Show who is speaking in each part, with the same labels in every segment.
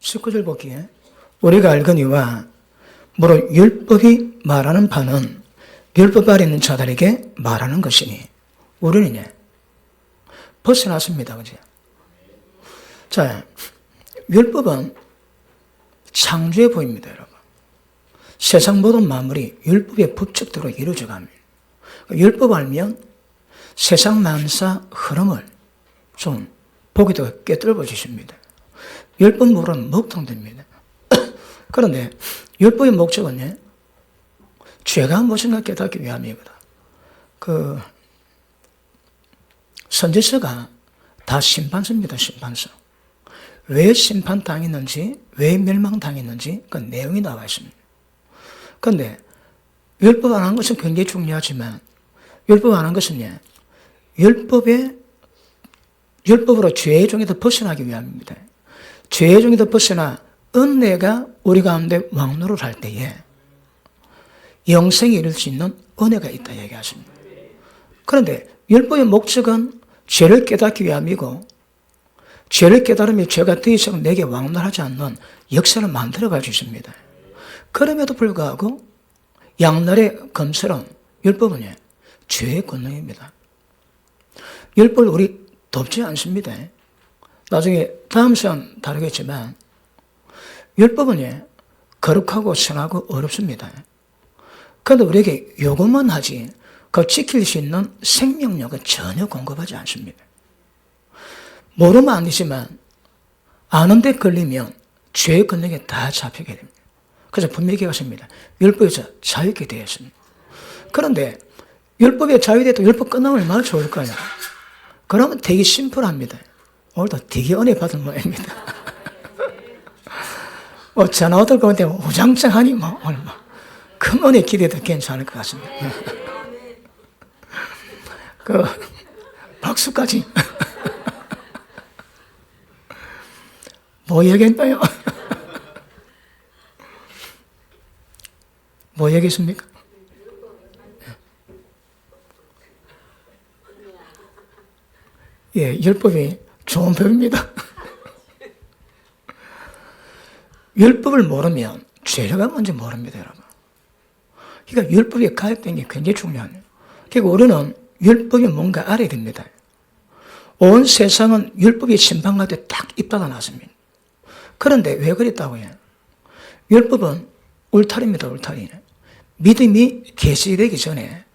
Speaker 1: 19절 보기에 우리가 알거니와 무릇 율법이 말하는 바는 율법 아래 있는 자들에게 말하는 것이니 우리는 이제 벗어났습니다. 그죠? 자, 율법은 창조해 보입니다, 여러분. 세상 모든 만물이 율법의 법칙대로 이루어져 갑니다. 율법 알면 세상 만사 흐름을 좀 보기도 깨뜨려 주십니다. 율법 모르면 먹통됩니다. 그런데 율법의 목적은요, 죄가 무엇인가 깨닫기 위함입니다. 선지서가 다 심판서입니다, 심판서. 왜 심판당했는지, 왜 멸망당했는지 그 내용이 나와 있습니다. 그런데 율법 안 한 것은 굉장히 중요하지만 율법 안 한 것은 율법으로 죄의 종에서 벗어나기 위함입니다. 죄의 종에서 벗어나 은혜가 우리 가운데 왕노를 할 때에 영생에 이를 수 있는 은혜가 있다 얘기하십니다. 그런데 율법의 목적은 죄를 깨닫기 위함이고 죄를 깨달으면 죄가 더 이상 내게 왕노하지 않는 역사를 만들어갈 수 있습니다. 그럼에도 불구하고 양날의 검처럼 율법은 죄의 권능입니다. 율법을 우리 돕지 않습니다. 나중에 다음 시간 다루겠지만 율법은 거룩하고 선하고 어렵습니다. 그런데 우리에게 요구만 하지 그 지킬 수 있는 생명력은 전혀 공급하지 않습니다. 모르면 안 되지만 아는데 걸리면 죄의 권능에 다 잡히게 됩니다. 그래서 분명히 얘기하십니다. 율법에서 자유게 되었습니다. 그런데 율법에 자유되도 율법 끝나면 얼마나 좋을까요? 그러면 되게 심플합니다. 오늘도 되게 은혜 받은 모양입니다. 전화 오들 건데 우장창하니 얼마 큰 은혜 기대도 괜찮을 것 같습니다. 박수까지. 뭐 얘기했나요? 뭐 얘기했습니까? 예, 율법이 좋은 법입니다. 율법을 모르면 죄가 뭔지 모릅니다, 여러분. 그러니까 율법에 가입된 게 굉장히 중요해요. 그러니까 우리는 율법이 뭔가 알아야 됩니다. 온 세상은 율법이 심판받을 때 딱 입다가 났습니다. 그런데 왜 그랬다고요? 율법은 울타리입니다, 울타리. 믿음이 계시되기 전에,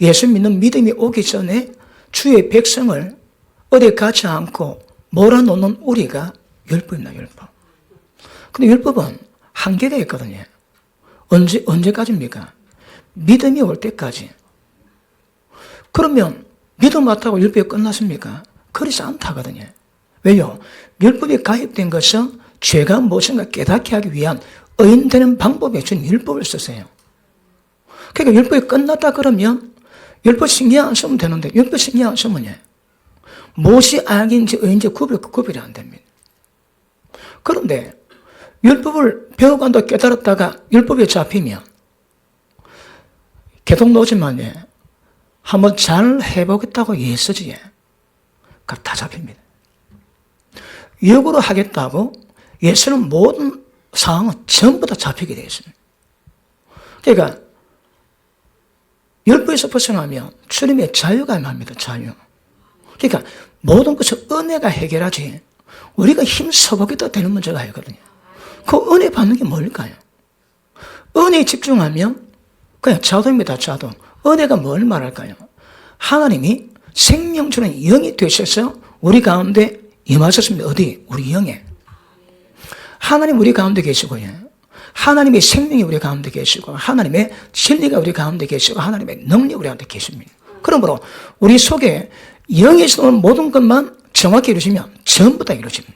Speaker 1: 예수 믿는 믿음이 오기 전에 주의 백성을 어디 가지 않고 몰아놓는 우리가 율법입니다, 율법. 근데 율법은 한계가 있거든요. 언제까지입니까? 믿음이 올 때까지. 그러면 믿음 맞다고 율법이 끝났습니까? 그렇지 않다거든요. 왜요? 율법이 가입된 것은 죄가 무엇인가 깨닫게 하기 위한 의인되는 방법에 준 율법을 쓰세요. 그러니까 율법이 끝났다 그러면 율법 신경 안 쓰면 되는데 율법 신경 안 쓰면 무엇이 악인지 의인지 구별이 안 됩니다. 그런데 율법을 배워간다 깨달았다가 율법에 잡히면 개동 놓지만 한번 잘 해보겠다고 예서지 그럼 다 잡힙니다. 역으로 하겠다고 예서는 모든 상황은 전부 다 잡히게 되어 있습니다. 그러니까 율법에서 벗어나면 주님의 자유가 임합니다. 자유. 그러니까 모든 것을 은혜가 해결하지 우리가 힘써보겠다 되는 문제가 아니거든요. 그 은혜 받는 게 뭘까요? 은혜에 집중하면 그냥 자동입니다. 자동. 은혜가 뭘 말할까요? 하나님이 생명 주는 영이 되셔서 우리 가운데 임하셨습니다. 어디? 우리 영에. 하나님 우리 가운데 계시고요. 하나님의 생명이 우리 가운데 계시고 하나님의 진리가 우리 가운데 계시고 하나님의 능력이 우리 가운데 계십니다. 그러므로 우리 속에 영에서 오는 모든 것만 정확히 이루시면 전부 다 이루어집니다.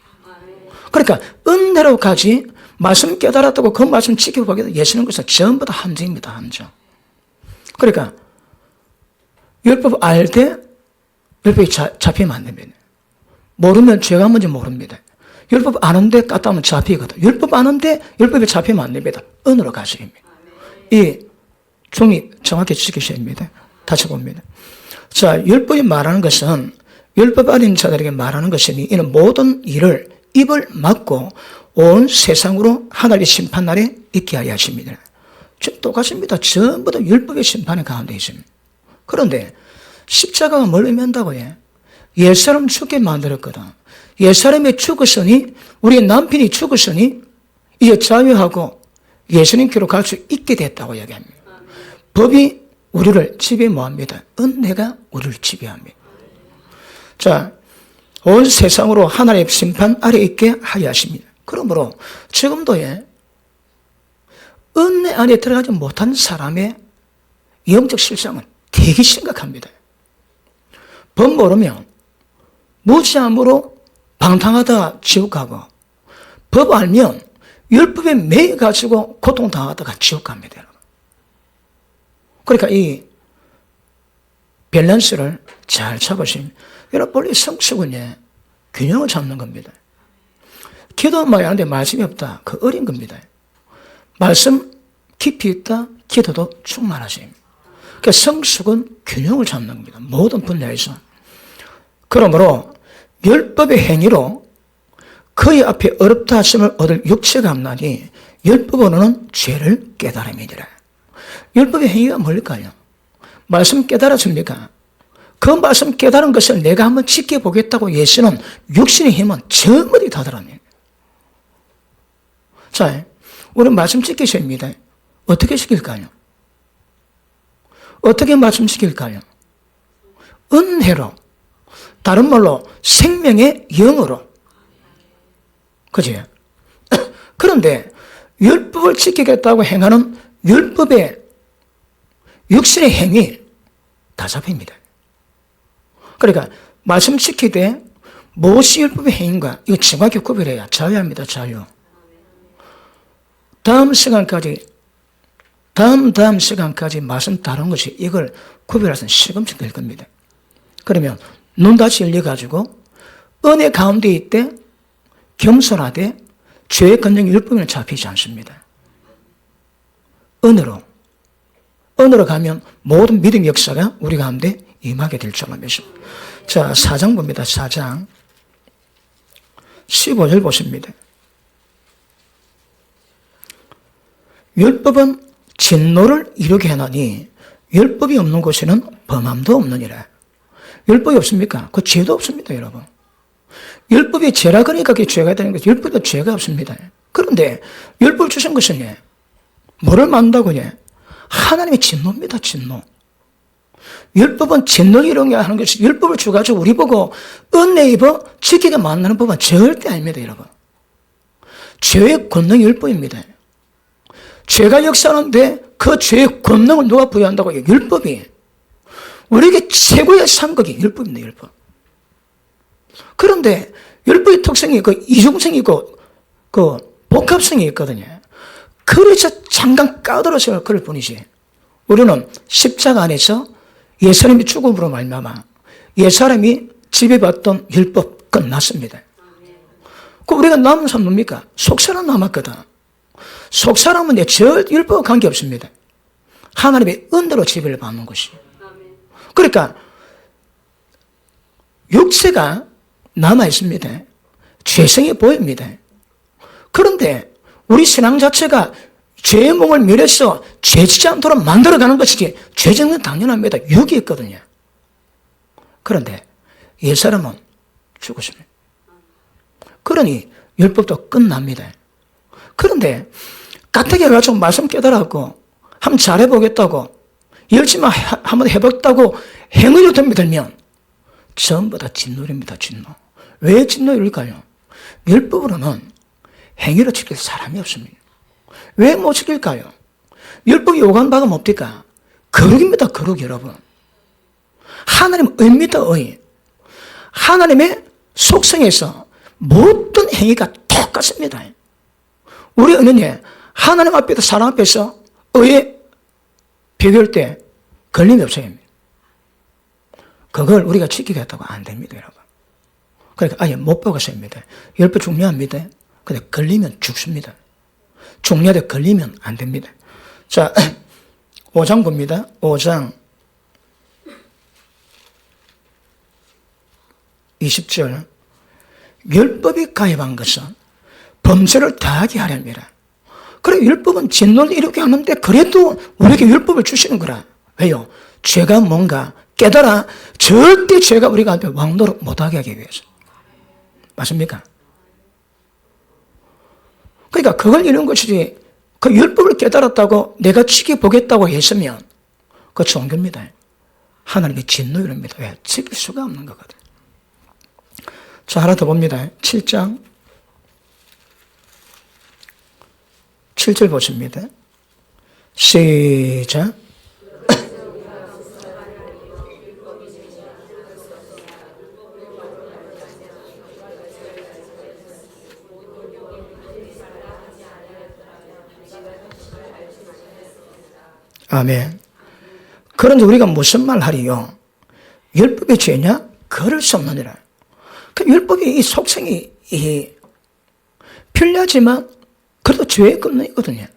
Speaker 1: 그러니까 은혜로 가지 말씀 깨달았다고 그 말씀 지켜보게 예수는 것은 전부 다 함정입니다. 함정. 그러니까 율법 알 때 율법이 잡히면 안 됩니다. 모르면 죄가 뭔지 모릅니다. 율법 아는데 까따면 잡히거든. 율법 아는데 율법이 잡히면 안 됩니다. 은으로 가시입니다. 이 종이 정확히 지키셔야 됩니다. 다시 봅니다. 자, 율법이 말하는 것은 율법 아닌 자들에게 말하는 것이니 이는 모든 일을 입을 막고 온 세상으로 하나님의 심판날에 있게 하여 하십니다. 좀 똑같습니다. 전부 다 율법의 심판의 가운데 있습니다. 그런데 십자가가 뭘 의미한다고 해? 옛사람 죽게 만들었거든. 옛사람이 죽었으니, 우리 남편이 죽었으니 이제 자유하고 예수님께로 갈 수 있게 됐다고 이야기합니다. 법이 우리를 지배 뭐합니다? 은혜가 우리를 지배합니다. 자, 온 세상으로 하나님의 심판 아래 있게 하여 하십니다. 그러므로 지금도 은혜 안에 들어가지 못한 사람의 영적 실상은 되게 심각합니다. 법 모르면 무지함으로 방탕하다가 지옥 가고, 법 알면 율법에 매여가지고 고통당하다가 지옥 갑니다. 그러니까 이 밸런스를 잘 잡으시면, 여러분, 원래 성숙은 균형을 잡는 겁니다. 기도만 하는데 말씀이 없다. 그 어린 겁니다. 말씀 깊이 있다. 기도도 충만하십니다. 그러니까 성숙은 균형을 잡는 겁니다. 모든 분야에서. 그러므로 율법의 행위로 그의 앞에 어렵다 하심을 얻을 육체가 없나니 율법으로는 죄를 깨달음이니라. 율법의 행위가 뭘까요? 말씀 깨달았습니까? 그 말씀 깨달은 것을 내가 한번 지켜보겠다고 예수는 육신의 힘은 저머리 다더랍니다. 자, 우리 말씀 지키셔야 합니다. 어떻게 지킬까요? 어떻게 말씀 지킬까요? 은혜로, 다른 말로 생명의 영으로. 그지? 그런데 율법을 지키겠다고 행하는 율법의 육신의 행위 다 잡힙니다. 그러니까 말씀 지키되 무엇이 율법의 행위인가 이거 정확히 구별해야 자유합니다. 자유. 다음 시간까지 말씀 다룬 것이 이걸 구별해서 시금치 될 겁니다. 그러면 눈 다시 열려가지고 은혜 가운데 있되 겸손하되 죄의 권능이 율법에는 잡히지 않습니다. 은혜로 가면 모든 믿음 역사가 우리 가운데 임하게 될 줄로 믿습니다. 자, 4장 봅니다. 4장 15절 보십니다. 율법은 진노를 이루게 하나니 율법이 없는 곳에는 범함도 없느니라. 율법이 없습니까? 그 죄도 없습니다, 여러분. 율법이 죄라 그러니까 그게 죄가 되는 거죠. 율법도 죄가 없습니다. 그런데 율법을 주신 것은 뭐를 만든다고요? 하나님의 진노입니다, 진노. 율법은 진노를 이루게 하는 것이, 율법을 주가지고 우리 보고 은혜 입어 지키게 만드는 법은 절대 아닙니다, 여러분. 죄의 권능이 율법입니다. 죄가 역사하는데 그 죄의 권능을 누가 부여한다고요? 율법이. 우리에게 최고의 상극이 율법입니다, 율법. 그런데 율법의 특성이 그 이중성이 있고 그 복합성이 있거든요. 그래서 잠깐 까들어서 그럴 뿐이지. 우리는 십자가 안에서 옛사람이 죽음으로 말미암아 옛사람이 지배받던 율법 끝났습니다. 그 우리가 남은 사람 뭡니까? 속사람 남았거든. 속사람은 율법과 관계없습니다. 하나님의 은혜로 지배를 받는 것이. 그러니까 육체가 남아있습니다. 죄성이 보입니다. 그런데 우리 신앙 자체가 죄의 몽을 멸해서 죄지지 않도록 만들어가는 것이지 죄정은 당연합니다. 육이 있거든요. 그런데 옛사람은 죽었습니다. 그러니 율법도 끝납니다. 그런데 까딱이 해가지고 말씀 깨달았고 한번 잘해보겠다고 열심히 한번 해봤다고 행위를 들면 전부 다 진노입니다. 진노. 왜 진노일까요? 율법으로는 행위를 지킬 사람이 없습니다. 왜 못 지킬까요? 율법이 요구하는 바가 뭡니까? 거룩입니다. 거룩, 여러분. 하나님 의입니다. 의. 하나님의 속성에서 모든 행위가 똑같습니다. 우리 의는 하나님 앞에서 사람 앞에서 의에 비교할 때 걸림이 없어요. 그걸 우리가 지키겠다고 안 됩니다, 여러분. 그러니까 아예 못 보겠습니다. 율법 중요합니다. 근데 걸리면 죽습니다. 중요하게 걸리면 안 됩니다. 자, 5장 봅니다. 5장 20절. 율법이 가입한 것은 범죄를 더하게 하렵니다. 그래, 율법은 진노를 이렇게 하는데 그래도 우리에게 율법을 주시는 거라. 왜요? 죄가 뭔가 깨달아 절대 죄가 우리가 왕노릇 못하게 하기 위해서. 맞습니까? 그러니까 그걸 이루는 것이지, 그 율법을 깨달았다고 내가 지켜보겠다고 했으면 그 종교입니다. 하나님의 진노 이릅니다. 왜? 지킬 수가 없는 거거든. 자, 하나 더 봅니다. 7장 7절 보십니다. 시작. 아멘. 그런데 우리가 무슨 말 하리요? 율법이 죄냐? 그럴 수 없느니라. 그 율법이 이 속성이 편리하지만 그래도 죄의 근원이거든요.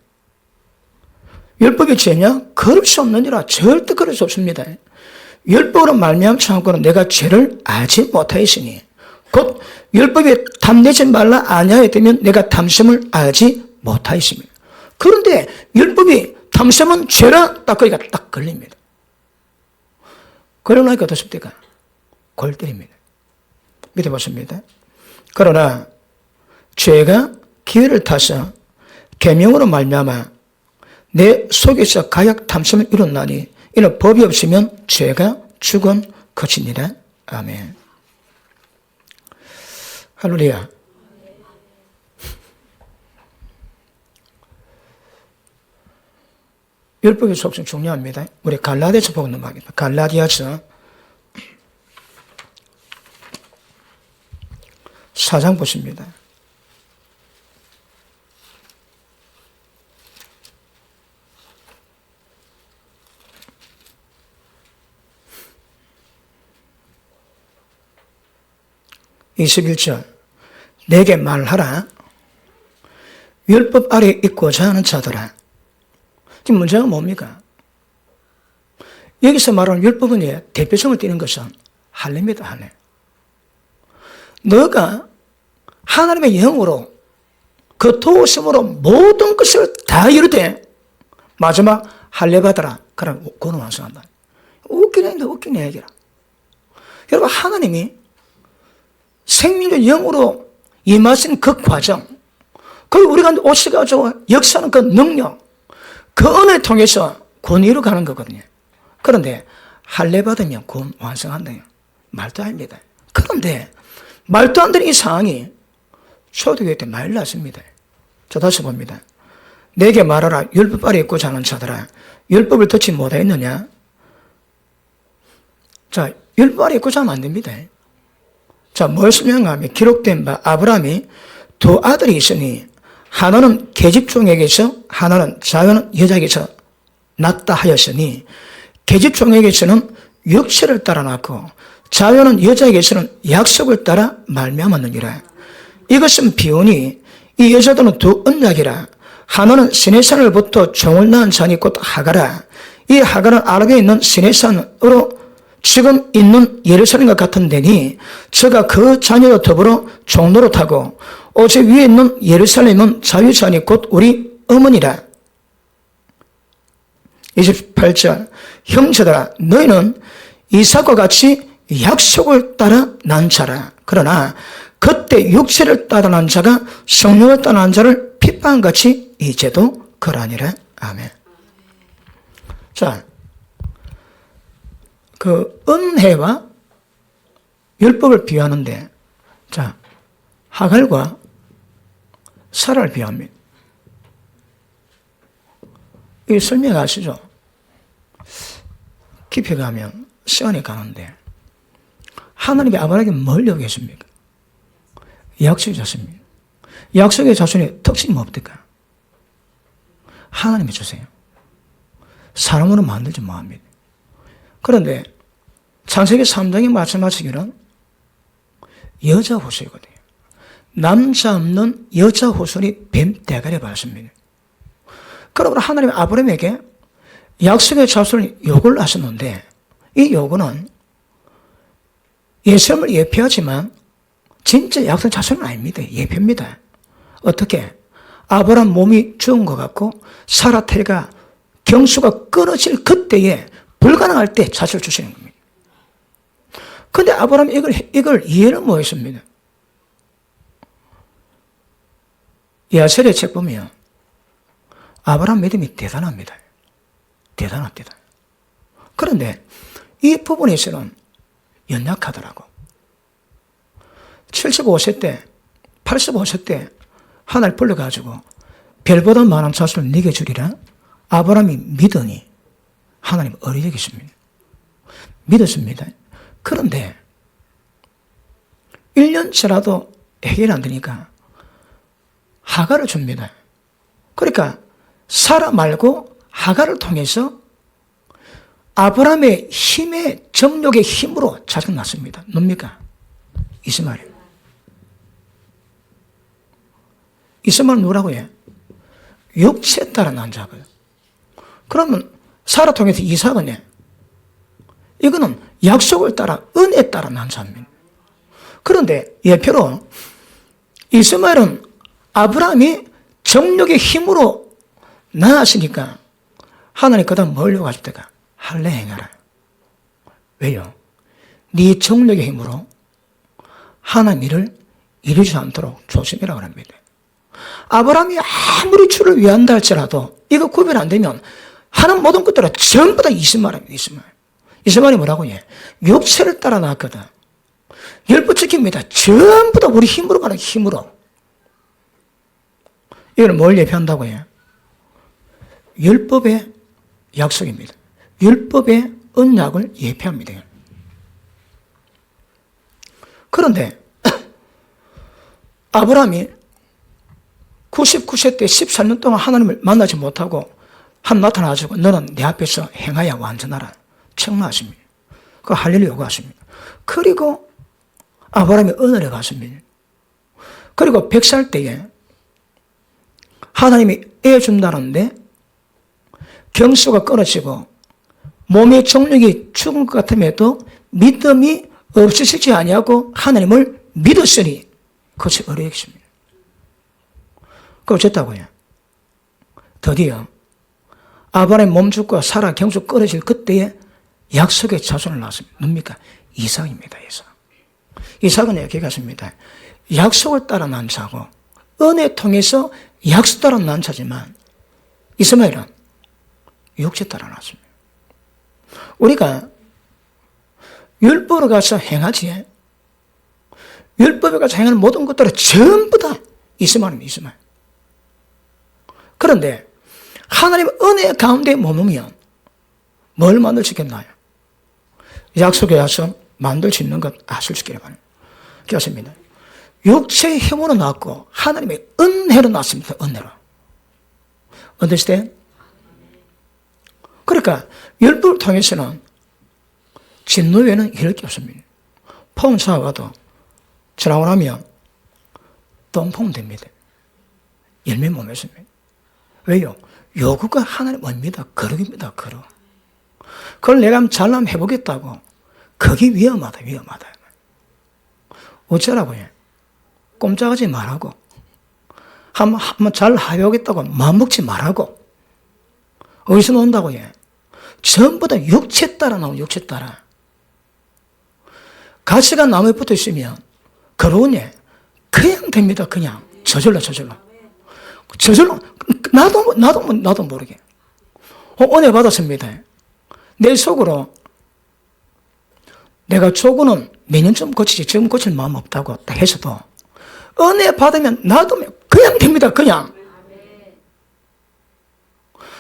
Speaker 1: 율법이 죄냐? 그럴 수 없느니라. 절대 그럴 수 없습니다. 율법으로 말미암고는 내가 죄를 알지 못하였으니, 곧 율법이 탐내지 말라 아니하여 되면 내가 탐심을 알지 못하였습니다. 그런데 율법이 탐심은 죄라 딱 거기가 딱 걸립니다. 그러나니까 어떻습니까? 골 때립니다. 밑에 보십니다. 그러나 죄가 기회를 타서 계명으로 말미암아 내 속에서 가약 탐심을 이뤘나니 이는 법이 없으면 죄가 죽은 것이니라. 아멘. 할렐루야. 율법의 속성 중요합니다. 우리 갈라디아서 보고 넘어가겠습니다. 갈라디아서 4장 보십니다. (21절) 내게 말하라. 율법 아래 있고자 하는 자들아. 지금 문제가 뭡니까? 여기서 말하는 율법은 대표성을 띠는 것은 할례입니다. 할례. 너가 하나님의 영으로 그 도우심으로 모든 것을 다 이루되 마지막 할례 받아라. 그럼 그는 완성한다. 웃긴 얘기라. 여러분, 하나님이 생명의 영으로 임하신 그 과정, 그 우리가 오셔가지고 역사하는 그 능력, 그 은혜를 통해서 구원 이루어가는 거거든요. 그런데 할례 받으면 구원 완성한다요. 말도 안 됩니다. 그런데 말도 안 되는 이 상황이 초대교회 때 많이 났습니다. 자, 다시 봅니다. 내게 말하라. 율법 아래 있고자 하는 자들아. 율법을 듣지 못하였느냐? 자, 율법 아래 있고자 하면 안 됩니다. 자, 뭘 설명하면 기록된 바 아브라함이 두 아들이 있으니 하나는 계집종에게서 하나는 자유는 여자에게서 낳다 하였으니 계집종에게서는 육체를 따라 낳고 자유는 여자에게서는 약속을 따라 말미암았느니라. 이것은 비유니 이 여자들은 두 언약이라. 하나는 시내산으로부터 종을 낳은 자니 곧 하가라. 이 하가는 아랍에 있는 시내산으로 지금 있는 예루살렘과 같은 데니 저가 그 자녀와 더불어 종노릇하고 오직 위에 있는 예루살렘은 자유자니 곧 우리 어머니라. 28절 형제들아 너희는 이삭과 같이 약속을 따라 난 자라. 그러나 그때 육체를 따라 난 자가 성령을 따라 난 자를 핍박한같이 이제도 그러하니라. 아멘. 자, 그 은혜와 율법을 비유하는데, 자, 하갈과 사라를 비유합니다. 이 설명 아시죠? 깊이 가면 시간이 가는데 하나님이 아브라함에게 뭘 요구했습니까? 약속의 자손입니다. 약속의 자손의 특징이 뭡니까? 하나님이 주세요. 사람으로 만들지 못합니다. 그런데 창세기 3장에 말씀하시기는 여자 후손이거든요. 남자 없는 여자 후손이 뱀 대가리 받습니다. 그러므로 하나님이 아브라함에게 약속의 자손을 요구를 하셨는데 이 요구는 예수님을 예표하지만 진짜 약속 자손은 아닙니다. 예표입니다. 어떻게? 아브라함 몸이 죽은 것 같고 사라 태가 경수가 끊어질 그때에 불가능할 때 자식을 주시는 겁니다. 근데 아브라함이 이걸 이해를 못했습니다. 야셀의 책 보면 아브라함 믿음이 대단합니다. 대단합니다. 그런데 이 부분에서는 연약하더라고. 75세 때, 85세 때 하나를 불러가지고 별보다 많은 자손을 네게 주리라 아브라함이 믿으니 하나님 어리 여기십니다. 믿었습니다. 그런데 1년 지나도 해결이 안 되니까 하가를 줍니다. 그러니까 사라 말고 하가를 통해서 아브라함의 힘의 정욕의 힘으로 자식 낳습니다. 뭡니까? 이스마엘. 이스마엘 누구라고 해? 육체에 따라 난 자고요. 그러면 사라 통해서 이삭은 해. 이거는 약속을 따라 은혜에 따라 난 자입니다. 그런데 예표로 이스마엘은 아브라함이 정욕의 힘으로 낳았으니까 하나님 그다음 뭘 요구하실 때가 할례 행하라. 왜요? 네 정욕의 힘으로 하나님 일을 이루지 않도록 조심이라고 합니다. 아브라함이 아무리 주를 위한다 할지라도 이거 구별 안 되면 하는 모든 것들은 전부 다 이스마엘입니다. 이스마엘이 뭐라고 해? 육체를 따라 낳았거든. 열부 지킵니다. 전부 다 우리 힘으로 가는 힘으로. 이걸 뭘 예표한다고 해요? 율법의 약속입니다. 율법의 언약을 예표합니다. 그런데 아브라함이 99세 때 14년 동안 하나님을 만나지 못하고 나타나가지고 너는 내 앞에서 행하여 완전하라. 책망하십니다. 그 할례를 요구하십니다. 그리고 아브라함이 언어를 받습니다. 그리고 100살 때에 하나님이 애 준다는데 경수가 끊어지고 몸의 정력이 죽은 것 같음에도 믿음이 없으시지 아니하고 하나님을 믿었으니 그것이 어려우십니다. 그거 어쨌다고 해요. 드디어 아브라함의 몸죽과 사라 경수 끊어질 그때에 약속의 자손을 낳았습니다. 뭡니까? 이삭입니다. 이삭은 이렇게 갔습니다. 약속을 따라 난 자고 은혜 통해서 약속 따라 난 자지만 이스마엘은 육체 따라 났습니다. 우리가 율법으로 가서 행하지 율법에 가서 행하는 모든 것들은 전부 다 이스마엘입니다. 이스마엘. 그런데 하나님의 은혜 가운데 머무면 뭘 만들 수 있겠나요? 약속의 자손 만들 수 있는 것 아실 수 있기를 바랍니다. 그렇습니다. 육체의 힘으로 낳았고 하나님의 은혜로 낳았습니다. 은혜로. understand? 그러니까 율법을 통해서는 진노 외에는 이럴 게 없습니다. 폼 사와도 지나고 나면 똥폼 됩니다. 열매 못 맺습니다. 왜요? 요구가 하나님 뭡니다. 거룩입니다. 거룩. 그걸 내가 잘나면 해보겠다고 그게 위험하다. 어쩌라고 해? 꼼짝하지 말라고. 한번 잘 해보겠다고 마음먹지 말라고. 어디서 나온다고 해? 전부 다 육체 따라 나오는 육체 따라. 가시가 나무에 붙어 있으면 거로우니 그냥 됩니다. 그냥 저절로 나도 모르게 은혜 받았습니다. 내 속으로 내가 조구는 내년쯤 고치지 지금 고칠 마음 없다고 딱 해서도 은혜 받으면 놔두면 그냥 됩니다. 그냥.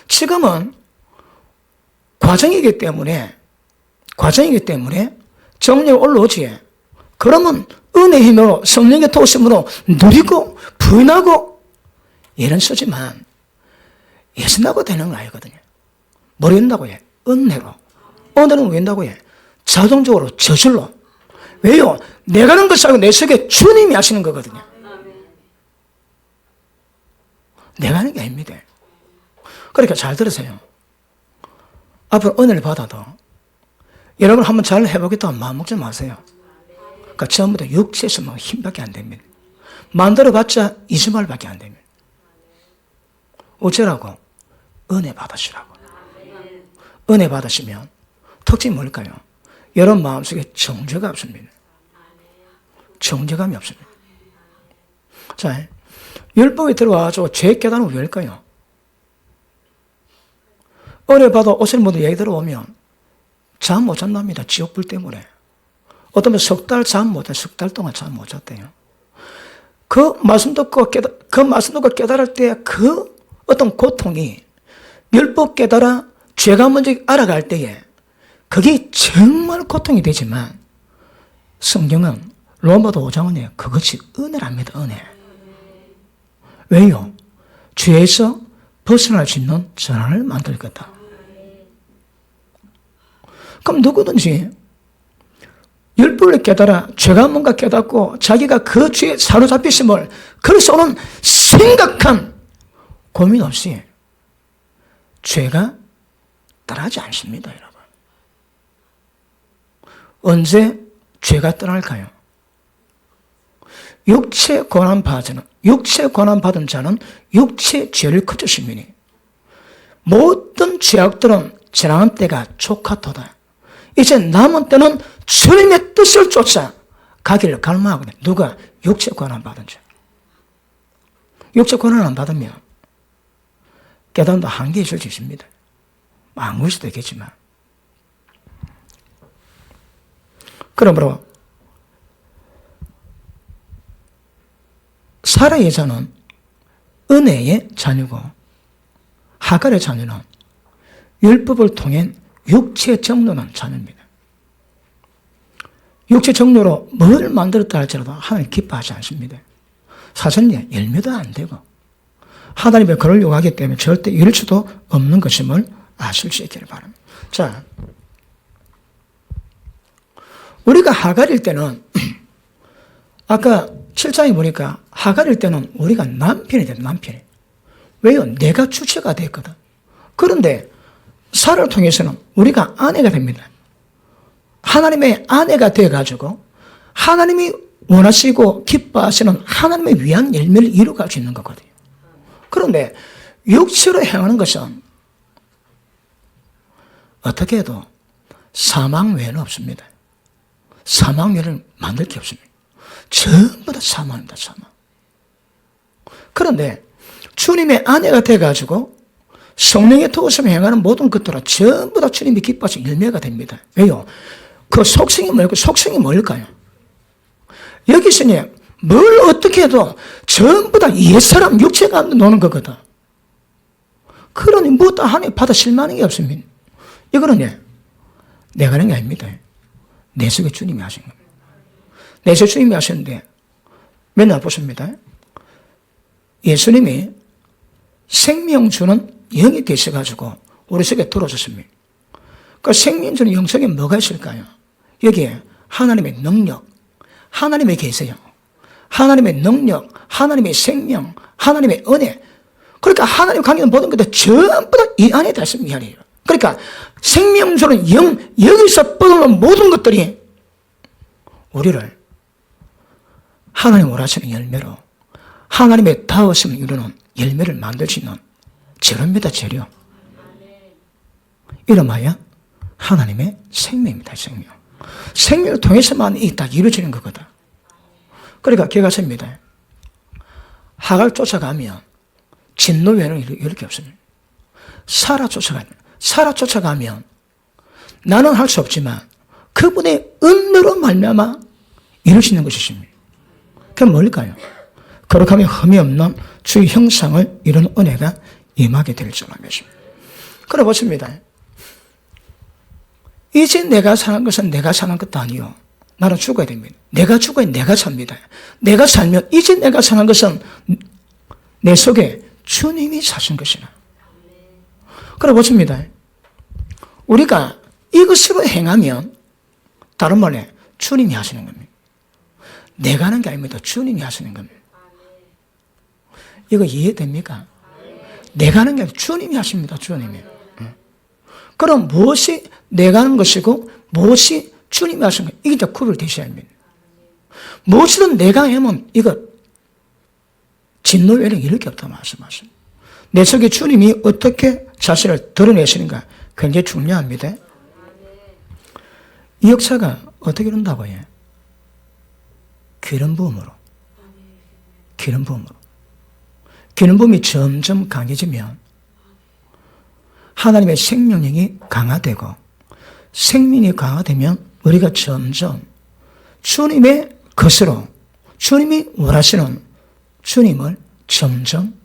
Speaker 1: 지금은 과정이기 때문에 정령이 올라오지. 그러면 은혜의 힘으로 성령의 도심으로 누리고 부인하고 예는 쓰지만 예선하고 되는 건 아니거든요. 뭘 한다고 해? 은혜로. 은혜는 왜 한다고 해? 자동적으로 저절로. 왜요? 내가 하는 것이 아니고 내 속에 주님이 하시는 거거든요. 내가 하는 게 아닙니다. 그러니까 잘 들으세요. 앞으로 은혜를 받아도 여러분 한번 잘 해보겠다고 마음 먹지 마세요. 그러니까 전부 다 육체에서 뭐 힘밖에 안 됩니다. 만들어봤자 이스말밖에 안 됩니다. 어쩌라고? 은혜 받으시라고. 은혜 받으시면 특징이 뭘까요? 여러분 마음속에 정죄가 없습니다. 정죄감이 없습니다. 자, 율법에 들어와서 죄 깨달으면 왜일까요? 은혜 받아 오시는 분들 얘기 들어오면 잠 못 잔답니다. 지옥불 때문에. 어떤 분 석 달 잠 못 자, 석 달 동안 잠 못 잤대요. 그 말씀 듣고 깨달을 때 그 어떤 고통이 율법 깨달아 죄가 먼저 알아갈 때에 그게 정말 고통이 되지만 성경은 로마도 5장은 그것이 은혜랍니다. 은혜. 왜요? 죄에서 벗어날 수 있는 전환을 만들 거다. 그럼 누구든지 율법을 깨달아 죄가 뭔가 깨닫고 자기가 그 죄에 사로잡혔음을 그래서 오는 심각한 고민 없이 죄가 떠나지 않습니다, 여러분. 언제 죄가 떠날까요? 육체 고난 받은 자는 육체 죄를 거두시미니 모든 죄악들은 지나간 때가 족하도다. 이제 남은 때는 주님의 뜻을 쫓아 가기를 갈망하거든. 누가? 육체 고난 받은 자. 육체 고난 안 받으면 깨달음도 한계 있을 수 있습니다. 아무일 수도 있겠지만. 그러므로 사라의 자는 은혜의 자녀고 하갈의 자녀는 율법을 통해 육체 정로는 자녀입니다. 육체 정로로 뭘 만들었다 할지라도 하나님 기뻐하지 않습니다. 사실 열매도 안 되고 하나님의 그를 요구하기 때문에 절대 이룰 수도 없는 것임을 아실 수 있기를 바랍니다. 자, 우리가 하갈일 때는 아까 7장에 보니까 하갈일 때는 우리가 남편이 돼요. 남편이. 왜요? 내가 주체가 됐거든. 그런데 사라를 통해서는 우리가 아내가 됩니다. 하나님의 아내가 되어가지고 하나님이 원하시고 기뻐하시는 하나님의 위한 열매를 이루어갈 수 있는 거거든요. 그런데 육체로 행하는 것은 어떻게 해도 사망 외에는 없습니다. 사망 외에는 만들 게 없습니다. 전부 다 사망입니다. 사망. 그런데 주님의 아내가 돼가지고 성령의 도우심을 행하는 모든 것들은 전부 다 주님이 기뻐하시는 열매가 됩니다. 왜요? 그 속성이 뭘까요? 여기서는 뭘 어떻게 해도 전부 다 옛사람 육체가 노는 거거든. 그러니 무엇도 하나님 받아 실망하는 게 없습니다. 이거는 내가 하는 게 아닙니다. 내 속에 주님이 하신 겁니다. 내 속에 주님이 하셨는데 맨날 보십니다. 예수님이 생명 주는 영이 되셔가지고 우리 속에 들어오셨습니다. 그 생명 주는 영 속에 뭐가 있을까요? 여기에 하나님의 능력, 하나님의 계세요. 하나님의 능력, 하나님의 생명, 하나님의 은혜. 그러니까 하나님 관계는 모든 것들 전부 다 이 안에 다 있습니다. 그러니까 생명 주는 영, 여기서 뻗어오는 모든 것들이 우리를 하나님 원하시는 열매로 하나님의 다우심을 이루는 열매를 만들 수 있는 재료입니다. 재료. 이름하여 하나님의 생명입니다. 생명. 생명을 통해서만 이 딱 이루어지는 거거든. 그러니까 기억하십니다. 하갈 쫓아가면 진노 외에는 이렇게 없습니다. 사라 쫓아가면 나는 할 수 없지만 그분의 은혜로 말미암아 이룰 수 있는 것이십니다. 그게 뭘까요? 거룩함에 흠이 없는 주의 형상을 이루는 은혜가 임하게 될 줄 알겠습니다. 그래 보십니다. 이제 내가 사는 것은 내가 사는 것도 아니요. 나는 죽어야 됩니다. 내가 죽어야 내가 삽니다. 내가 살면 이제 내가 사는 것은 내 속에 주님이 사신 것이나. 그래 보십니다. 우리가 이것으로 행하면 다른 말에 주님이 하시는 겁니다. 내가 하는 게 아닙니다. 주님이 하시는 겁니다. 이거 이해됩니까? 내가 하는 게 아니라 주님이 하십니다. 주님이. 그럼 무엇이 내가 하는 것이고 무엇이 주님이 하시는 것, 이게 다 구별되셔야 합니다. 무엇이든 내가 하면 이거 진노 외에는 이럴 게 없다 말씀하십니다. 내 속에 주님이 어떻게 자신을 드러내시는가 굉장히 중요합니다. 이 역사가 어떻게 이룬다고 해요? 기름 부음으로. 기름 부음으로. 기름 부음이 점점 강해지면 하나님의 생명력이 강화되고 생명이 강화되면 우리가 점점 주님의 것으로 주님이 원하시는 주님을 점점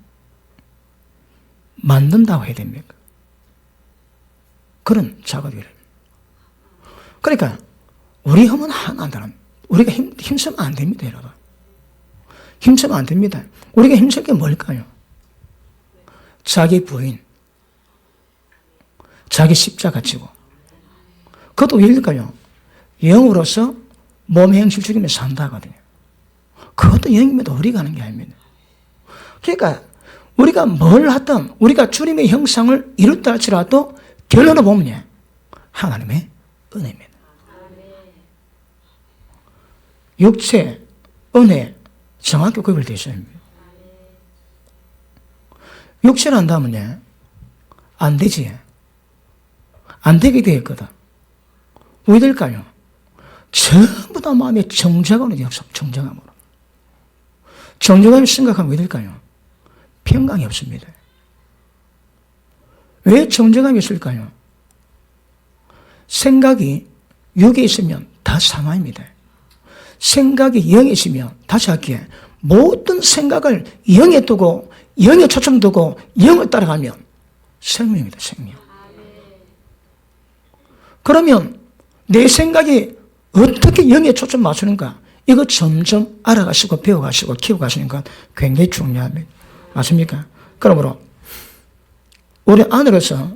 Speaker 1: 만든다고 해야 됩니까? 그런 작업이 일어납니다. 그러니까 우리 힘은 하나는 우리가 힘쓰면 안 됩니다, 여러분. 힘쓰면 안 됩니다. 우리가 힘쓸 게 뭘까요? 자기 부인, 자기 십자가 지고. 그것도 왜일까요? 영으로서 몸의 형실 죽이며 산다거든요. 그것도 영입니다. 우리가 하는 게 아닙니다. 그러니까 우리가 뭘 하든 우리가 주님의 형상을 이뤘다 할지라도 결론을 보면 하나님의 은혜입니다. 육체, 은혜 정확히 구별되어 있어야 합니다. 육체를 한다면요 안 되지. 안 되게 되어 있거든. 왜 될까요? 전부 다 마음의 정죄감으로 되어 있어. 정죄감으로. 정죄감이 심각하면 왜 될까요? 평강이 없습니다. 왜 정죄감이 있을까요? 생각이 육에 있으면 다 사망입니다. 생각이 영에 있으면 다시 할게요. 모든 생각을 영에 두고 영에 초점 두고 영을 따라가면 생명입니다. 생명. 그러면 내 생각이 어떻게 영에 초점 맞추는가? 이거 점점 알아가시고 배워가시고 키워가시는 건 굉장히 중요합니다. 맞습니까? 그러므로 우리 안으로서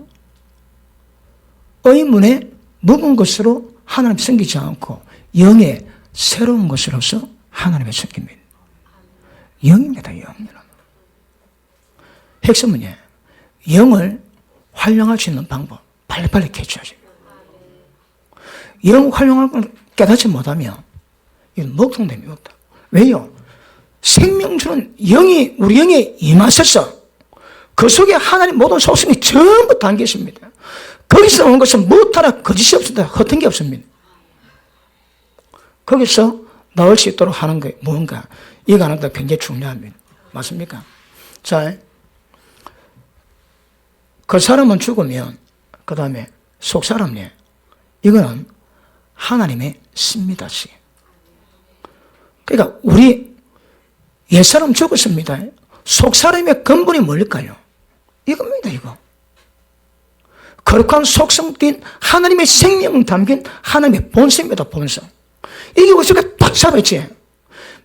Speaker 1: 의문의 묵은 것으로 하나님 섬기지 않고 영의 새로운 것으로서 하나님을 섬깁니다. 영입니다. 영. 핵심은요. 영을 활용할 수 있는 방법 빨리빨리 캐치하죠. 영 활용할 걸 깨닫지 못하면 이건 먹통됨이 없다. 왜요? 생명주는 영이 우리 영에 임하셔서 그 속에 하나님 모든 속성이 전부 담겨 있습니다. 거기서 온 것은 무엇 하나 거짓이 없습니다. 허튼 게 없습니다. 거기서 나올 수 있도록 하는 게 뭔가 이거 하나도 굉장히 중요합니다. 맞습니까? 자, 그 사람은 죽으면 그 다음에 속 사람이에요. 이거는 하나님의 신미다시. 그러니까 우리 옛사람 죽었습니다. 속사람의 근본이 뭘까요? 이겁니다. 이거. 거룩한 속성 띤 하나님의 생명 담긴 하나님의 본성입니다. 본성. 이게 우리가 딱 잡았지.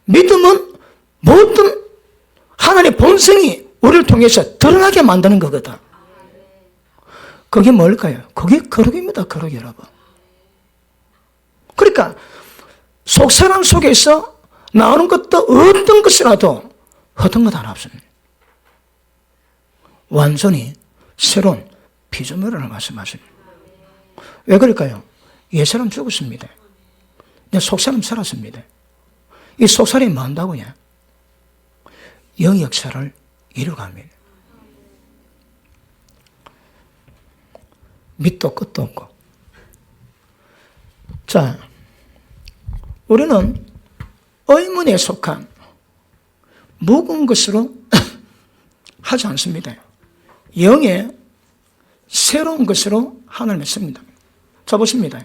Speaker 1: 믿음은 모든 하나님의 본성이 우리를 통해서 드러나게 만드는 거거든. 그게 뭘까요? 그게 거룩입니다. 거룩 여러분. 그러니까 속사람 속에서 나오는 것도 어떤 것이라도 어떤 것 하나 없습니다. 완전히 새로운 피조물을 말씀하십니다. 왜 그럴까요? 옛사람 죽었습니다. 이제 속사람 살았습니다. 이 속사람이 뭐 한다고요? 영 역사를 이루어갑니다. 밑도 끝도 없고. 자, 우리는 의문에 속한 묵은 것으로 하지 않습니다. 영의 새로운 것으로 하나님을 씁니다. 자, 보십니다.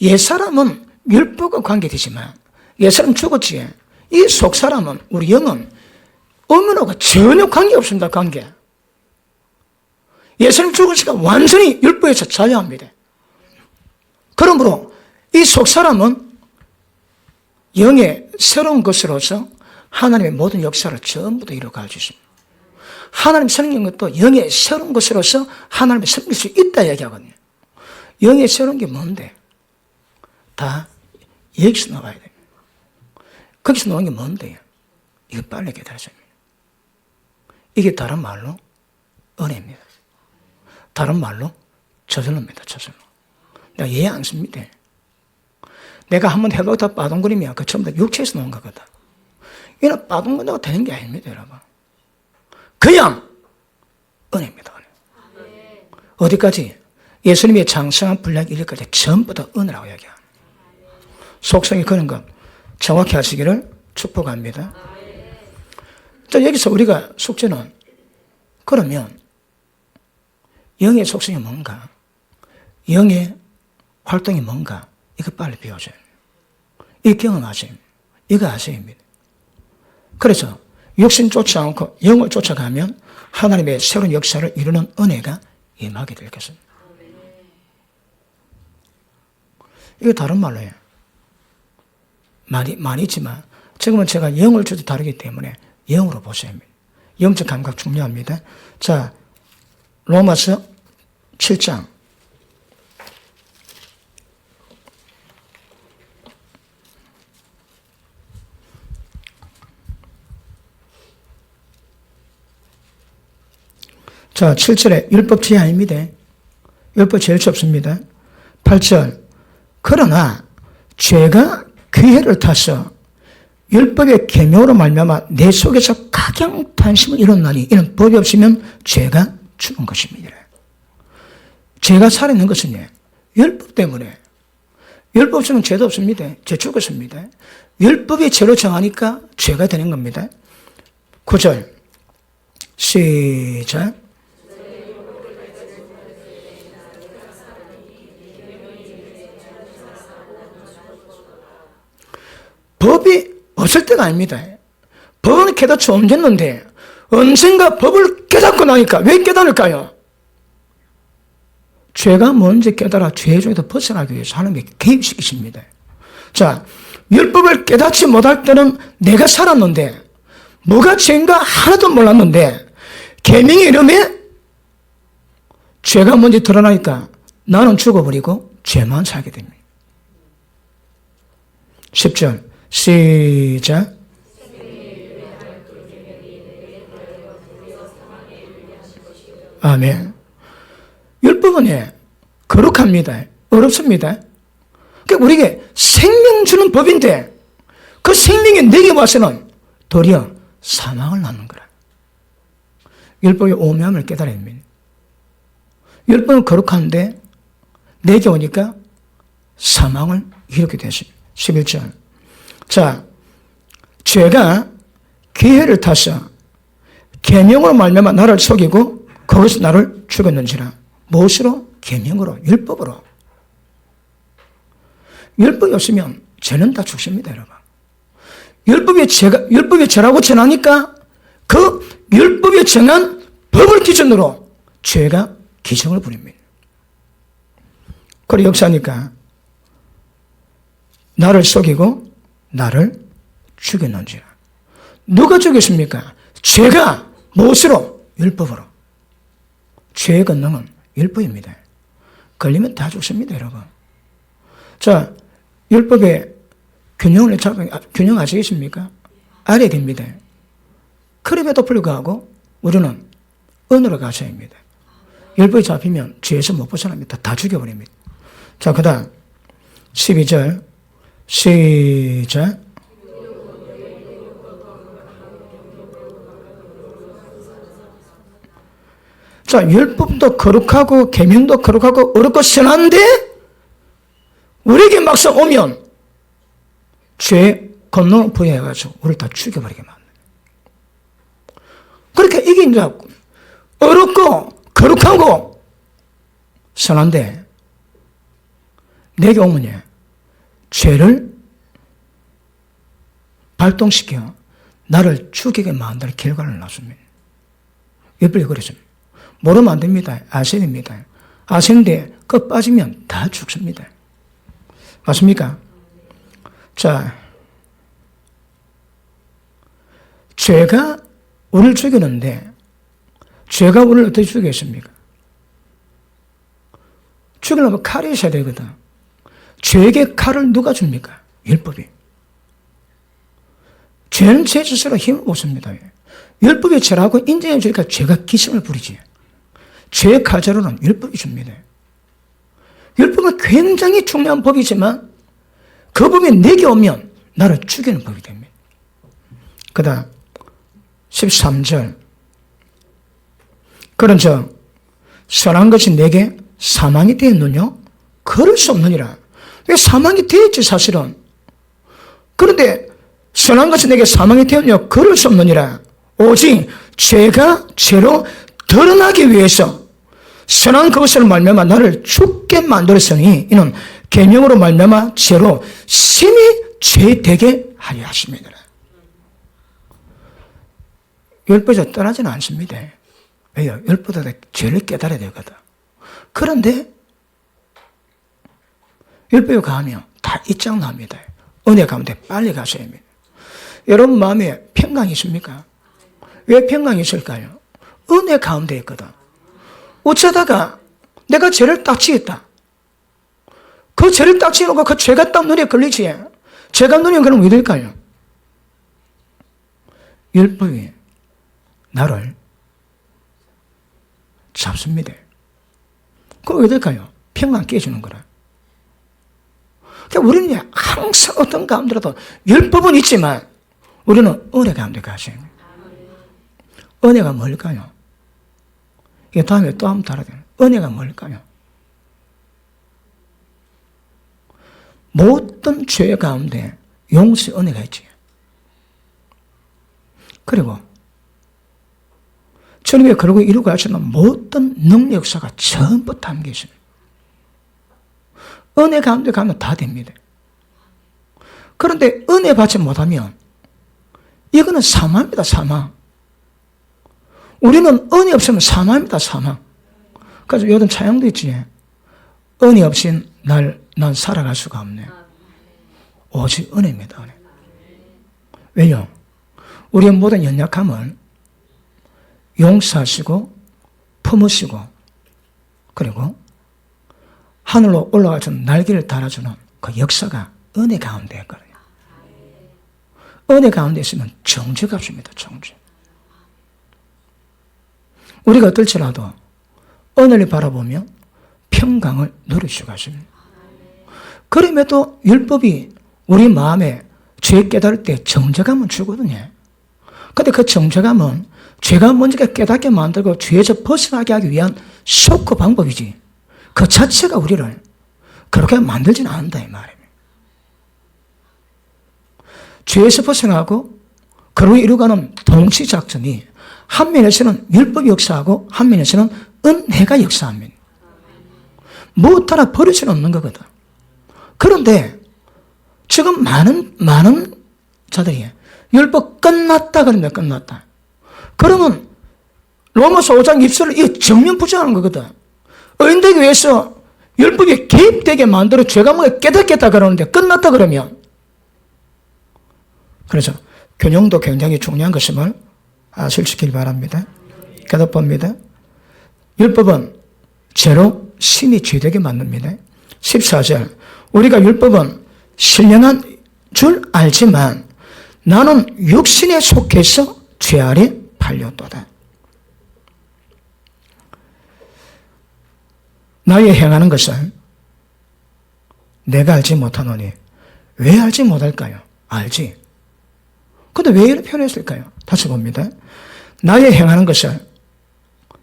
Speaker 1: 옛사람은 율법과 관계되지만 옛사람 죽었지. 이 속사람은 우리 영은 의문하고 전혀 관계없습니다. 관계. 옛사람 죽었으니까 완전히 율법에서 자유합니다. 그러므로 이 속사람은 영의 새로운 것으로서 하나님의 모든 역사를 전부 다 이루어갈 수 있습니다. 하나님 섬기는 것도 영의 새로운 것으로서 하나님을 섬길 수 있다 얘기하거든요. 영의 새로운 게 뭔데? 다 여기서 나와야 됩니다. 거기서 나온 게 뭔데요? 이거 빨리 깨달으셔야 됩니다. 이게 다른 말로 은혜입니다. 다른 말로 저절로입니다. 저절로. 내가 이해 안 씁니다. 내가 한번 해보다 빠동거리면 그 전부 다 육체에서 나온 거거든. 이는 빠동거리가 되는 게 아닙니다, 여러분. 그냥 은혜입니다. 은혜. 어디까지? 예수님의 장성한 분량 이르기까지 전부 다 은혜라고 이야기합니다. 속성이 그런 것 정확히 하시기를 축복합니다. 자, 여기서 우리가 숙제는 그러면 영의 속성이 뭔가? 영의 활동이 뭔가? 이거 빨리 배워줘요. 이 경험하세요. 이거 아세요입니다. 그래서 육신 쫓지 않고 영을 쫓아가면 하나님의 새로운 역사를 이루는 은혜가 임하게 될 것입니다. 이거 다른 말로 해요. 많이 있지만 지금은 제가 영을 주도 다르기 때문에 영으로 보셔야 합니다. 영적 감각 중요합니다. 자, 로마서 7장. 자, 7절에 율법 제의 아닙니다. 율법 제일 없습니다. 8절. 그러나 죄가 기회를 타서 율법의 계명으로 말미암아 내 속에서 각양탄심을 일어나니 이는 법이 없으면 죄가 죽은 것입니다. 죄가 살아있는 것은 율법 때문에. 율법 없으면 죄도 없습니다. 죄 죽었습니다. 율법이 죄로 정하니까 죄가 되는 겁니다. 9절 시작. 법이 없을 때가 아닙니다. 법은 깨닫지 언제였는데 언젠가 법을 깨닫고 나니까 왜 깨달을까요? 죄가 뭔지 깨달아 죄 중에서 벗어나기 위해서 하나님이 개입시키십니다. 자, 율법을 깨닫지 못할 때는 내가 살았는데 뭐가 죄인가 하나도 몰랐는데 계명의 이름에 죄가 뭔지 드러나니까 나는 죽어버리고 죄만 살게 됩니다. 10절 시작. 아멘. 율법은 거룩합니다. 어렵습니다. 그러니까 우리에게 생명 주는 법인데 그 생명이 내게 와서는 도리어 사망을 낳는 거라. 율법의 오묘함을 깨달아야 합니다. 율법은 거룩한데 내게 오니까 사망을 이루게 되십니다. 11절. 자, 죄가 기회를 타서 계명으로 말미암아 나를 속이고 거기서 나를 죽였는지라. 무엇으로? 계명으로, 율법으로. 율법이 없으면 죄는 다 죽습니다, 여러분. 율법이 죄라고 전하니까 그 율법이 정한 법을 기준으로 죄가 기승을 부립니다. 그리고 역사니까 나를 속이고 나를 죽였는지라. 누가 죽였습니까? 죄가 무엇으로? 율법으로. 죄의 권능은 율법입니다. 걸리면 다 죽습니다, 여러분. 자, 율법의 균형 아시겠습니까? 알아야 됩니다. 그럼에도 불구하고 우리는 은으로 가셔야 합니다. 율법이 잡히면 죄에서 못 벗어납니다. 다 죽여버립니다. 자, 그 다음 12절 시작. 자, 율법도 거룩하고 계명도 거룩하고 어렵고 선한데 우리에게 막상 오면 죄 권능을 부여해가지고 우리를 다 죽여버리게 만듭니다. 그러니까 이게 이제 어렵고 거룩하고 선한데 내게 오면 죄를 발동시켜 나를 죽이게 만드는 결과를 낳습니다. 율법이 그랬습니다. 모르면 안 됩니다. 아셔야 됩니다. 아시는데 그 빠지면 다 죽습니다. 맞습니까? 자, 죄가 우리를 죽이는데 죄가 우리를 어떻게 죽이겠습니까? 죽이려면 칼이 있어야 되거든. 죄에게 칼을 누가 줍니까? 율법이. 죄는 죄 스스로 힘을 못 씁니다. 율법이 죄라고 인정해 주니까 죄가 기승을 부리지. 죄의 칼자루는 율법이 줍니다. 율법은 굉장히 중요한 법이지만 그 법이 내게 오면 나를 죽이는 법이 됩니다. 그 다음 13절 그런즉 선한 것이 내게 사망이 되었느냐? 그럴 수 없느니라. 왜 사망이 되었지 사실은. 그런데 선한 것이 내게 사망이 되었느냐? 그럴 수 없느니라. 오직 죄가 죄로 드러나기 위해서 선한 그것을 말미암아 나를 죽게 만들었으니 이는 계명으로 말미암아 죄로 심히 죄되게 하려 하십니다. 율법에서 떠나지는 않습니다. 왜요? 율법보다 죄를 깨달아야 되거든. 그런데 율법에 가면 다 입장납니다. 은혜 가운데 빨리 가셔야 합니다. 여러분 마음에 평강이 있습니까? 왜 평강이 있을까요? 은혜 가운데 있거든. 어쩌다가 내가 죄를 딱 지었다. 그 죄를 딱 지어놓고 그 죄가 딱 눈에 걸리지. 죄가 눈에 그럼 왜 될까요? 율법이 나를 잡습니다. 그거 왜 될까요? 평강 깨주는 거라. 그러니까 우리는 항상 어떤 가운데라도 율법은 있지만 우리는 은혜 가운데 가셔야 합니다. 은혜가 뭘까요? 이게 다음에 또 한번 다뤄야 돼요. 은혜가 뭘까요? 모든 죄 가운데 용서의 은혜가 있지. 그리고 주님이 그러고 이루고 하시는 모든 능력 역사가 전부 담겨 있습니다. 은혜 가운데 가면 다 됩니다. 그런데 은혜 받지 못하면 이거는 사망입니다. 사망. 우리는 은혜 없으면 사망입니다. 사망. 그래서 요즘 찬양도 있지. 은혜 없인 난 살아갈 수가 없네. 오직 은혜입니다. 은혜. 왜요? 우리의 모든 연약함을 용서하시고 품으시고 그리고 하늘로 올라가서 날개를 달아주는 그 역사가 은혜 가운데 있거든요. 은혜 가운데 있으면 정죄가 없습니다. 정죄. 우리가 어떨지라도 은혜를 바라보며 평강을 누릴 수가 있습니다. 그럼에도 율법이 우리 마음에 죄 깨달을 때 정죄감은 주거든요. 그런데 그 정죄감은 죄가 먼저 깨닫게 만들고 죄에서 벗어나게 하기 위한 속그 방법이지 그 자체가 우리를 그렇게 만들지는 않는다 이 말입니다. 죄에서 벗어나고 그로 이루어가는 동시작전이 한 면에서는 율법이 역사하고 한 면에서는 은혜가 역사합니다. 무엇 하나 버릴 수는 없는 거거든. 그런데 지금 많은 자들이 율법 끝났다 그러면 끝났다. 그러면 로마서 5장 입술을 이 정면 부정하는 거거든. 의인되기 위해서 율법이 개입되게 만들어 죄가 뭔가 깨닫겠다 그러는데 끝났다 그러면 그래서 균형도 굉장히 중요한 것임을 아시길 바랍니다. 깨닫봅니다. 율법은 죄로 심히 죄되게 만듭니다. 14절 우리가 율법은 신령한 줄 알지만 나는 육신에 속해서 죄 아래 팔렸도다. 나의 행하는 것을 내가 알지 못하노니 왜 알지 못할까요? 알지. 근데 왜 이렇게 표현했을까요? 다시 봅니다. 나의 행하는 것을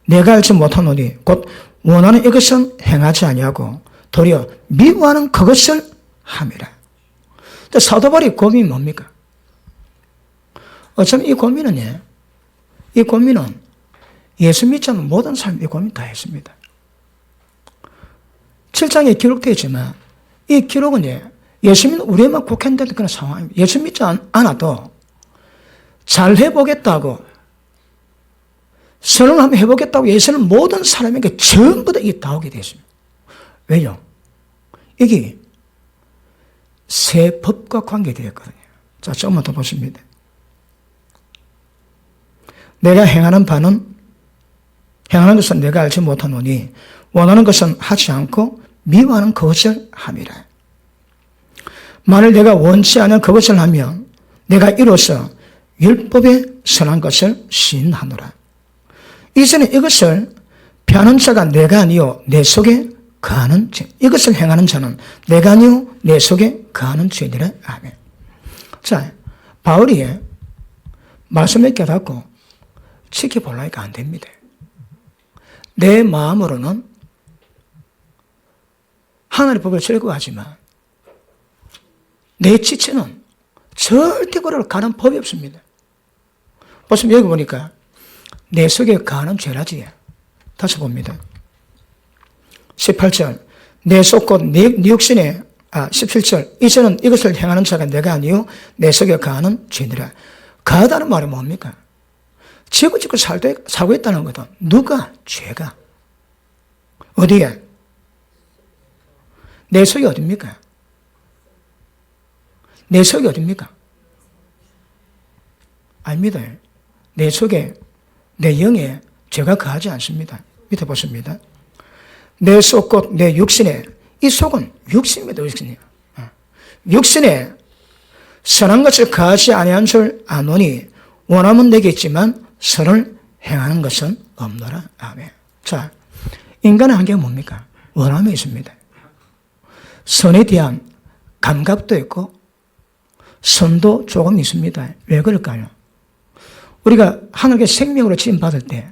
Speaker 1: 내가 알지 못하노니 곧 원하는 이것은 행하지 아니하고 도리어 미워하는 그것을 함이라. 사도 바울의 고민이 뭡니까? 어쩌면 이 고민은 예수 믿지 않는 모든 사람이 이 고민 다 했습니다. 7장에 기록되어 있지만 이 기록은 예수 믿는 우리에만 국한된 그런 상황입니다. 예수 믿지 않아도 잘 해보겠다고 선을 한번 해보겠다고 예수는 모든 사람에게 전부 다 이게 다 오게 되어 있습니다. 왜요? 이게 새 법과 관계되었거든요. 자, 조금만 더 보십니다. 내가 행하는 것은 내가 알지 못하노니 원하는 것은 하지 않고 미워하는 그것을 함이라. 만일 내가 원치 않은 그것을 하면 내가 이로써 율법에 선한 것을 시인하노라. 이제는 이것을 피하는 자가 내가 아니요 내 속에 거하는 죄. 이것을 행하는 자는 내가 아니요 내 속에 거하는 죄니라. 아멘. 자, 바울이 말씀을 깨닫고 지켜보려니까 안 됩니다. 내 마음으로는 하나님의 법을 즐거워하지만 내 지체는 절대 그를 가는 법이 없습니다. 보시면 여기 보니까 내 속에 거하는 죄라지. 다시 봅니다. 18절 내 속 곧 네 육신에 17절 이제는 이것을 행하는 자가 내가 아니요 내 속에 거하는 죄니라. 거하다는 말이 뭡니까? 지고 짓고 살고 있다는 거든. 누가? 죄가. 어디에? 내 속이 어딥니까? 내 속이 어딥니까? 아닙니다. 내 속에 내 영에 죄가 거하지 않습니다. 밑에 보십니다. 내 속 곧 내 육신에 이 속은 육신입니다. 육신이요. 육신에 선한 것을 거하지 아니한 줄 아노니 원함은 내게 있지만 선을 행하는 것은 없노라. 아멘. 자, 인간의 한계가 뭡니까? 원함이 있습니다. 선에 대한 감각도 있고 선도 조금 있습니다. 왜 그럴까요? 우리가 하늘의 생명으로 지음받을 때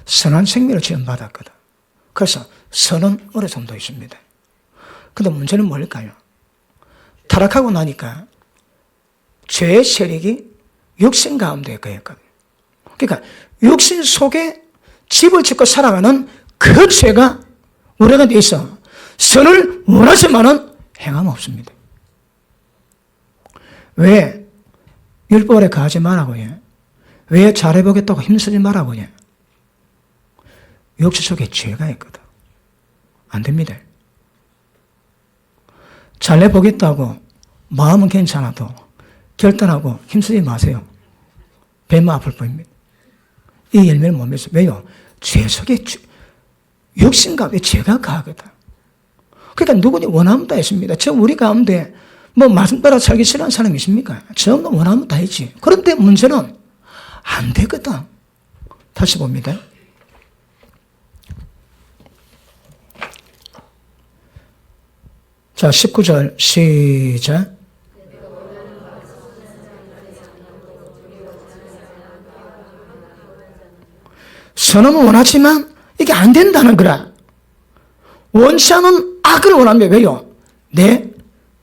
Speaker 1: 선한 생명으로 지음받았거든. 그래서 선은 어느 정도 있습니다. 그런데 문제는 뭘까요? 타락하고 나니까 죄의 세력이 육신 가운데 거였거든요. 그러니까 육신 속에 집을 짓고 살아가는 그 죄가 우리가 돼 있어 선을 원하지만은 행함 없습니다. 왜? 율법 아래 거하지 말라고요. 왜 잘해보겠다고 힘쓰지 말라고요. 육신 속에 죄가 있거든. 안 됩니다. 잘해보겠다고 마음은 괜찮아도 결단하고 힘쓰지 마세요. 배만 아플 뿐입니다. 이 열매를 못 맺어요. 왜요? 죄 속에 육신과 왜 죄가 가거든. 그러니까 누구니 원하면 다 있습니다. 저 우리 가운데 뭐 말씀 따라 살기 싫어하는 사람이 있습니까? 전부 원하면 다 있지. 그런데 문제는 안 되거든. 다시 봅니다. 자, 19절 시작. 선은 원하지만 이게 안 된다는 거라. 원치 않은 악을 원합니다. 왜요? 내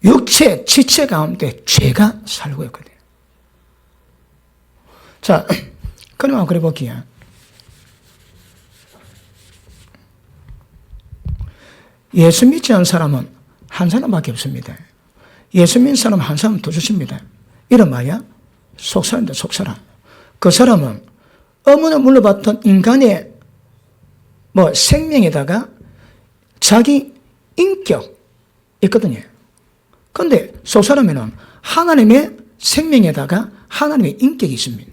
Speaker 1: 육체, 지체 가운데 죄가 살고 있거든요. 자, 그러면 그래 볼게요. 예수 믿지 않은 사람은 한 사람밖에 없습니다. 예수 믿는 사람 한 사람 더 주십니다. 이런 말이야? 속사람입니다. 속사람. 그 사람은 어머니 물려받던 인간의 생명에다가 자기 인격 있거든요. 그런데 속사람에는 하나님의 생명에다가 하나님의 인격이 있습니다.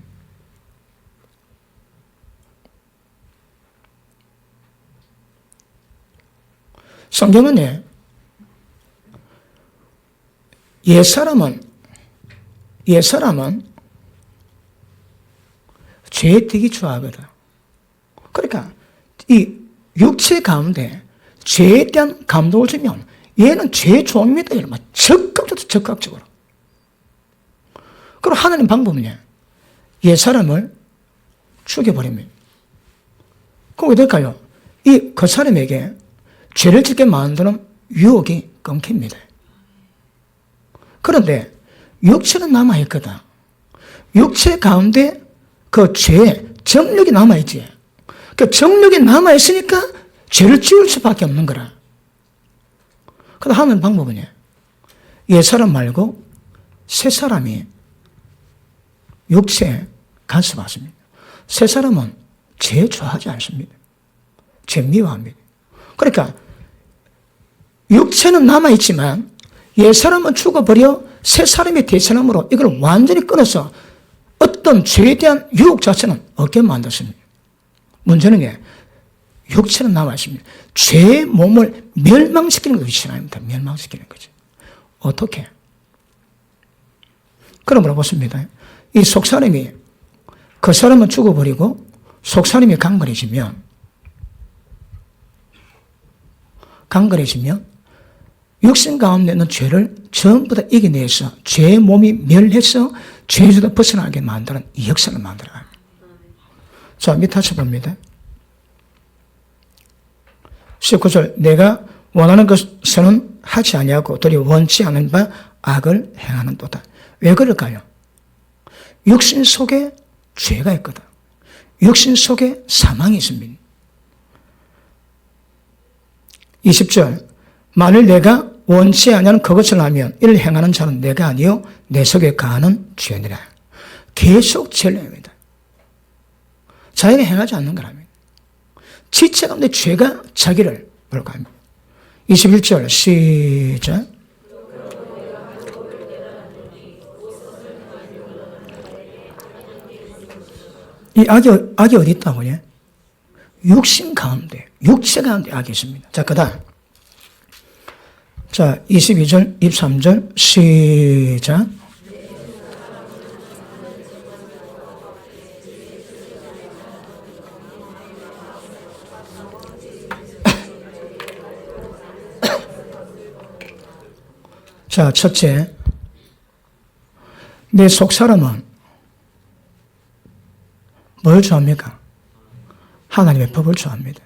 Speaker 1: 성경은 옛사람은 죄에 되게 좋아하거든. 그러니까 이 육체 가운데 죄에 대한 감동을 주면 얘는 죄 좋아합니다. 적극적으로. 그리고 하나님 방법은요. 옛사람을 죽여버립니다. 그럼 왜 될까요? 그 사람에게 죄를 짓게 만드는 유혹이 끊깁니다. 그런데 육체는 남아있거든. 육체 가운데 그 죄, 정력이 남아있지. 그 정력이 남아있으니까 죄를 지을 수밖에 없는 거라. 그래서 하는 방법은요. 옛사람 말고 새사람이 육체에 간섭하십니다. 새사람은 죄 좋아하지 않습니다. 죄 미워합니다. 그러니까 육체는 남아있지만 옛사람은 죽어버려 새사람의 대사람으로 이걸 완전히 끊어서 어떤 죄에 대한 유혹 자체는 없게 만들었습니다. 문제는 육체는 남아있습니다. 죄의 몸을 멸망시키는 것이 신앙입니다. 멸망시키는 거죠. 어떻게? 그러므로 보십니다. 이 속사람이 그 사람은 죽어버리고 속사람이 강건해지면 강건해지면 육신 가운데 있는 죄를 전부 다 이겨내서 죄의 몸이 멸해서 죄에서도 벗어나게 만드는 이 역사를 만들어가요. 자, 밑에 봅니다. 19절, 내가 원하는 것은 하지 아니하고 도리 원치 않은 바 악을 행하는 도다. 왜 그럴까요? 육신 속에 죄가 있거든. 육신 속에 사망이 있습니다. 20절, 만일 내가 원치 아니하는 그것을 하면 이를 행하는 자는 내가 아니요 내 속에 가하는 죄니라. 계속 죄를 행합니다. 자기가 행하지 않는 거라면 지체 가운데 죄가 자기를 몰고 갑니다. 21절 시작. 이 악이 어디 있다고요? 육신 가운데, 육체 가운데 악이 있습니다. 자, 그 다음. 자, 22절, 23절, 시작. 자, 첫째. 내 속사람은 뭘 좋아합니까? 하나님의 법을 좋아합니다.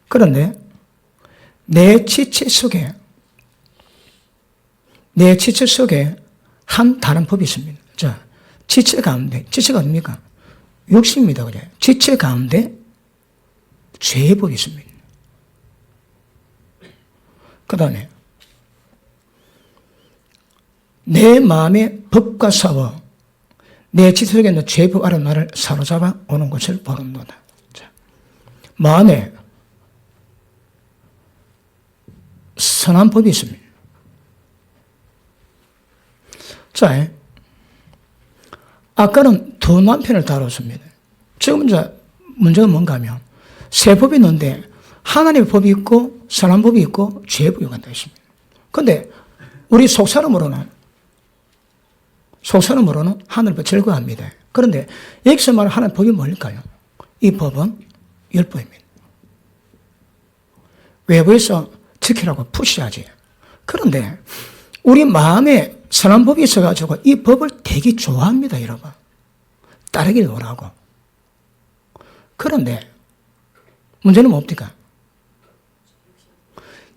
Speaker 1: 그런데 내 지체 속에 한 다른 법이 있습니다. 자, 지체 가운데, 지체가 뭡니까? 육신입니다. 그래. 지체 가운데 죄의 법이 있습니다. 그 다음에 내 마음의 법과 싸워 내 지체 속에 있는 죄의 법 아래 나를 사로잡아 오는 것을 보는도다. 자, 마음에 선한 법이 있습니다. 자, 아까는 두 남편을 다뤘습니다. 지금 이제 문제가 뭔가 하면 세 법이 있는데 하나님의 법이 있고 선한 법이 있고 죄의 법이 간다 했습니다. 그런데 우리 속사람으로는 하나님의 법을 즐거워합니다. 그런데 여기서 말하는 하나님의 법이 뭘까요? 이 법은 율법입니다. 외부에서 지키라고 푸시하지. 그런데 우리 마음에 선한 법이 있어가지고 이 법을 되게 좋아합니다, 여러분. 따르길 원하고. 그런데 문제는 뭡니까?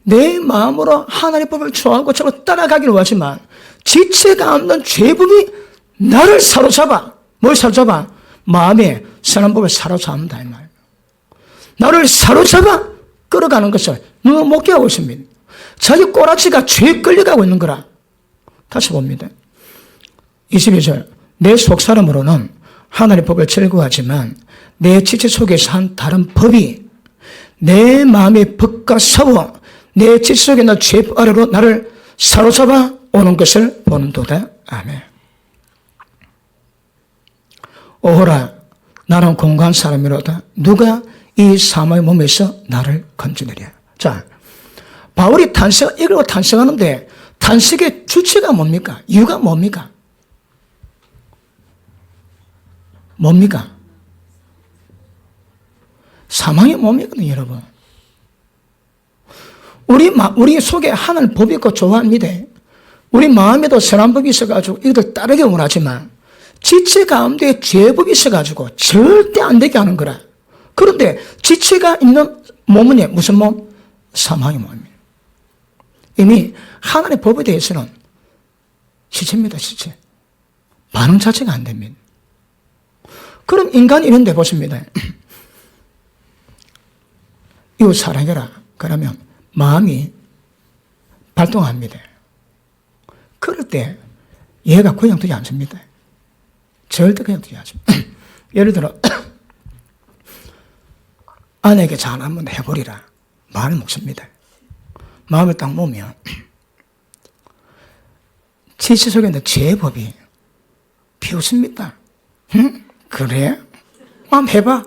Speaker 1: 내 마음으로 하나님의 법을 좋아하고 저걸 따라가기를 원하지만 지체가 없는 죄법이 나를 사로잡아. 뭘 사로잡아? 마음에 선한 법을 사로잡는다 이 말이에요. 나를 사로잡아 끌어가는 것을 누가 목격하고 있습니다. 자기 꼬라지가 죄에 끌려가고 있는 거라. 다시 봅니다. 22절. 내 속사람으로는 하나님의 법을 즐거워하지만 내 지체 속에서 한 다른 법이 내 마음의 법과 싸워 내 지체 속에 있는 죄 아래로 나를 사로잡아 오는 것을 보는도다. 아멘. 오호라 나는 공고한 사람이로다. 누가 이 사망의 몸에서 나를 건져내랴. 자, 바울이 이걸 탄식하는데 탄식의 주체가 뭡니까? 이유가 뭡니까? 뭡니까? 사망의 몸이거든요, 여러분. 우리 속에 하나님 법이 있고 좋아합니다. 우리 마음에도 선한 법이 있어가지고 이것을 따르기 원하지만 지체 가운데 죄법이 있어가지고 절대 안 되게 하는 거라. 그런데 지체가 있는 몸은 무슨 몸? 사망의 몸입니다. 이미 하나님의 법에 대해서는 시체입니다, 시체. 반응 자체가 안 됩니다. 그럼 인간이 이런 데 보십니다. 이웃 사랑해라. 그러면 마음이 발동합니다. 그럴 때 얘가 그냥 두지 않습니다. 절대 그냥 두지 않습니다. 예를 들어 아내에게 잘 한번 해보리라. 마음을 먹습니다. 마음을 딱 먹으면 지체 속에 있는 죄법이 비웃습니다. 응? 그래? 한번 해봐.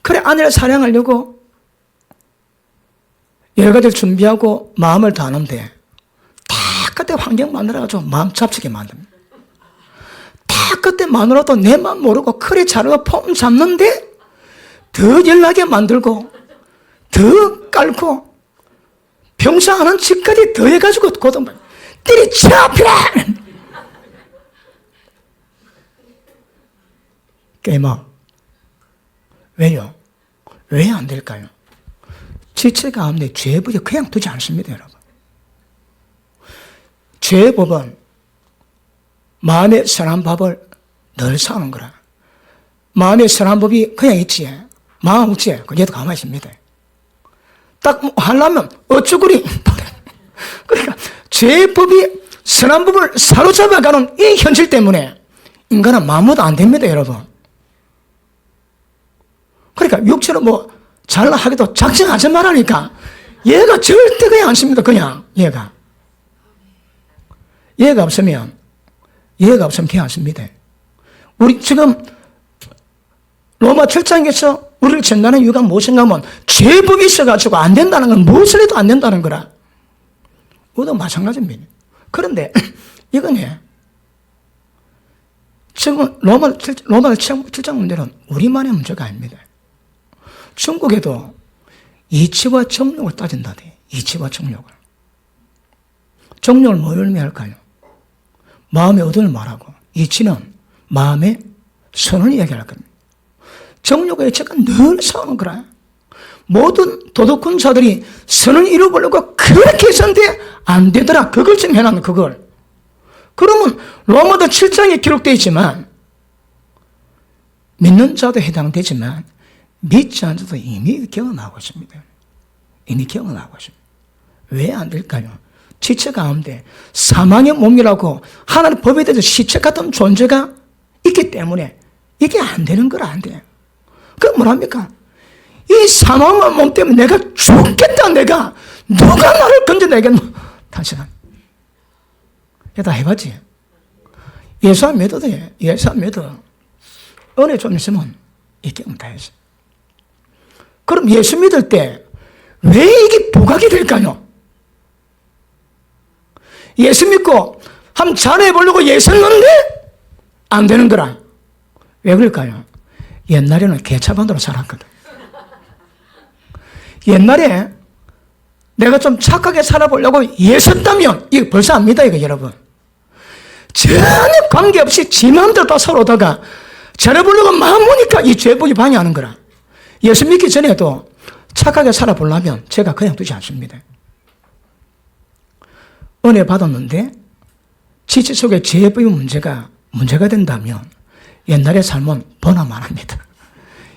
Speaker 1: 그래, 아내를 사랑하려고 여러 가지를 준비하고 마음을 다하는데 다 그때 환경 만들어가지고 마음 잡치게 만듭니다. 다 그때 마누라도 내 마음 모르고 그래 자르고 폼 잡는데 더 연락에 만들고 더 깔고 평소 하는 짓까지 더 해가지고 고등부 때려치워라! 게임아. 왜요? 왜 안 될까요? 지체 가운데 죄법이 그냥 두지 않습니다, 여러분. 죄법은 마음의 선한 법을 늘 사는 거라. 마음의 선한 법이 그냥 있지. 마음 없지. 그게도 가만히 있습니다. 딱 하려면 어쩌구리. 그러니까 죄법이 선한 법을 사로잡아가는 이 현실 때문에 인간은 마음도 안 됩니다, 여러분. 그러니까 육체로 뭐 잘하기도 작정하지 말라니까 얘가 절대 그냥 안 씁니다. 그냥 얘가 없으면 그냥 안 씁니다. 우리 지금 로마 7장에서 우리를 전하는 이유가 무엇인가 하면 죄법이 있어가지고 안 된다는 건 무엇을 해도 안 된다는 거라. 그것도 마찬가지입니다. 그런데 이건 지금 로마 7장 문제는 우리만의 문제가 아닙니다. 중국에도 이치와 정욕을 따진다대. 이치와 정욕을. 정욕을 뭘 의미할까요? 마음의 의도를 말하고, 이치는 마음의 선을 이야기할 겁니다. 정욕의 이치가 늘 싸우는 거라. 모든 도덕군자들이 선을 이루어보려고 그렇게 했었는데 안 되더라. 그걸 지금 해놨는 그걸. 그러면 로마도 7장에 기록되어 있지만 믿는 자도 해당되지만 믿지 않은 자도 이미 경험하고 있습니다. 이미 경험하고 있습니다. 왜 안 될까요? 지체 가운데 사망의 몸이라고 하나님의 법에 대해서 시체 같은 존재가 있기 때문에 이게 안 되는 거라 안 돼요. 그럼 뭐랍니까? 이 사망의 몸 때문에 내가 죽겠다. 내가 누가 나를 건져내겠노? 당신은 다 해봤지. 예수 안 믿어도 돼. 예수 안 믿어. 은혜 좀 있으면 이 경험 다 했어. 그럼 예수 믿을 때 왜 이게 부각이 될까요? 예수 믿고 한번 잘해보려고 예수했는데 안 되는 거라. 왜 그럴까요? 옛날에는 개차반으로 살았거든. 옛날에 내가 좀 착하게 살아보려고 예수했다면 이거 벌써 압니다, 이거 여러분. 전혀 관계없이 지 마음대로 다 살아오다가 잘해보려고 마음 모니까 이 죄복이 방해하는 거라. 예수 믿기 전에도 착하게 살아보려면 제가 그냥 두지 않습니다. 은혜 받았는데 지체 속에 죄법의 문제가 된다면 옛날의 삶은 번화만 합니다.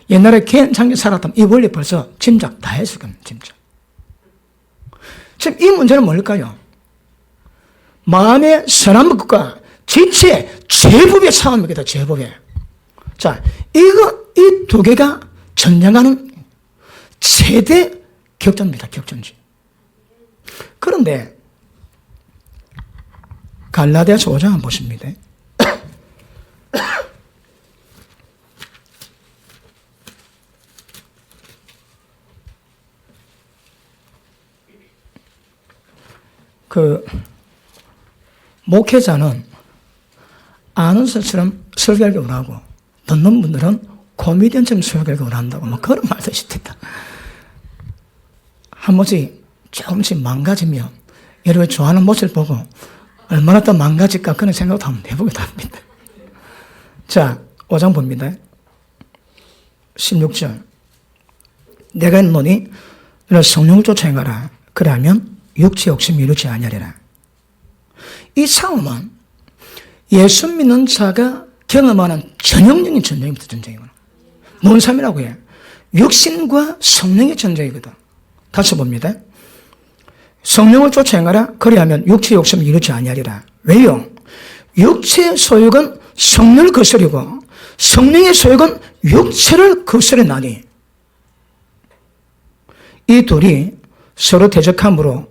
Speaker 1: 옛날에 괜찮게 살았다면 이 원리 벌써 짐작 다 했을 겁니다. 짐작. 지금 이 문제는 뭘까요? 마음의 선한 법과 지체, 죄법의 싸움이겠다. 죄법에. 자, 이 두 개가 전쟁하는 최대 격전입니다. 격전지. 그런데 갈라디아서 5장 한번 보십니다. 목회자는 아는 것처럼 설교하기 원하고 듣는 분들은 코미디언처럼 설교하기 원한다고 뭐 그런 말도 있었다. 한 번씩 조금씩 망가지면 여러분이 좋아하는 모습을 보고 얼마나 더 망가질까 그런 생각도 한번 해보기도 합니다. 자, 5장 봅니다. 16절. 내가 있노니 너를 성령을 쫓아 행하라. 그러면 육체 욕심이 이루지 아니하리라. 이 싸움은 예수 믿는 자가 경험하는 전형적인 전쟁입니다. 전쟁이구나. 뭔 삶이라고 해? 육신과 성령의 전쟁이거든. 다시 봅니다. 성령을 쫓아 행하라. 그리하면 육체 욕심을 이루지 아니하리라. 왜요? 육체의 소욕은 성령을 거스리고 성령의 소욕은 육체를 거스리나니 이 둘이 서로 대적함으로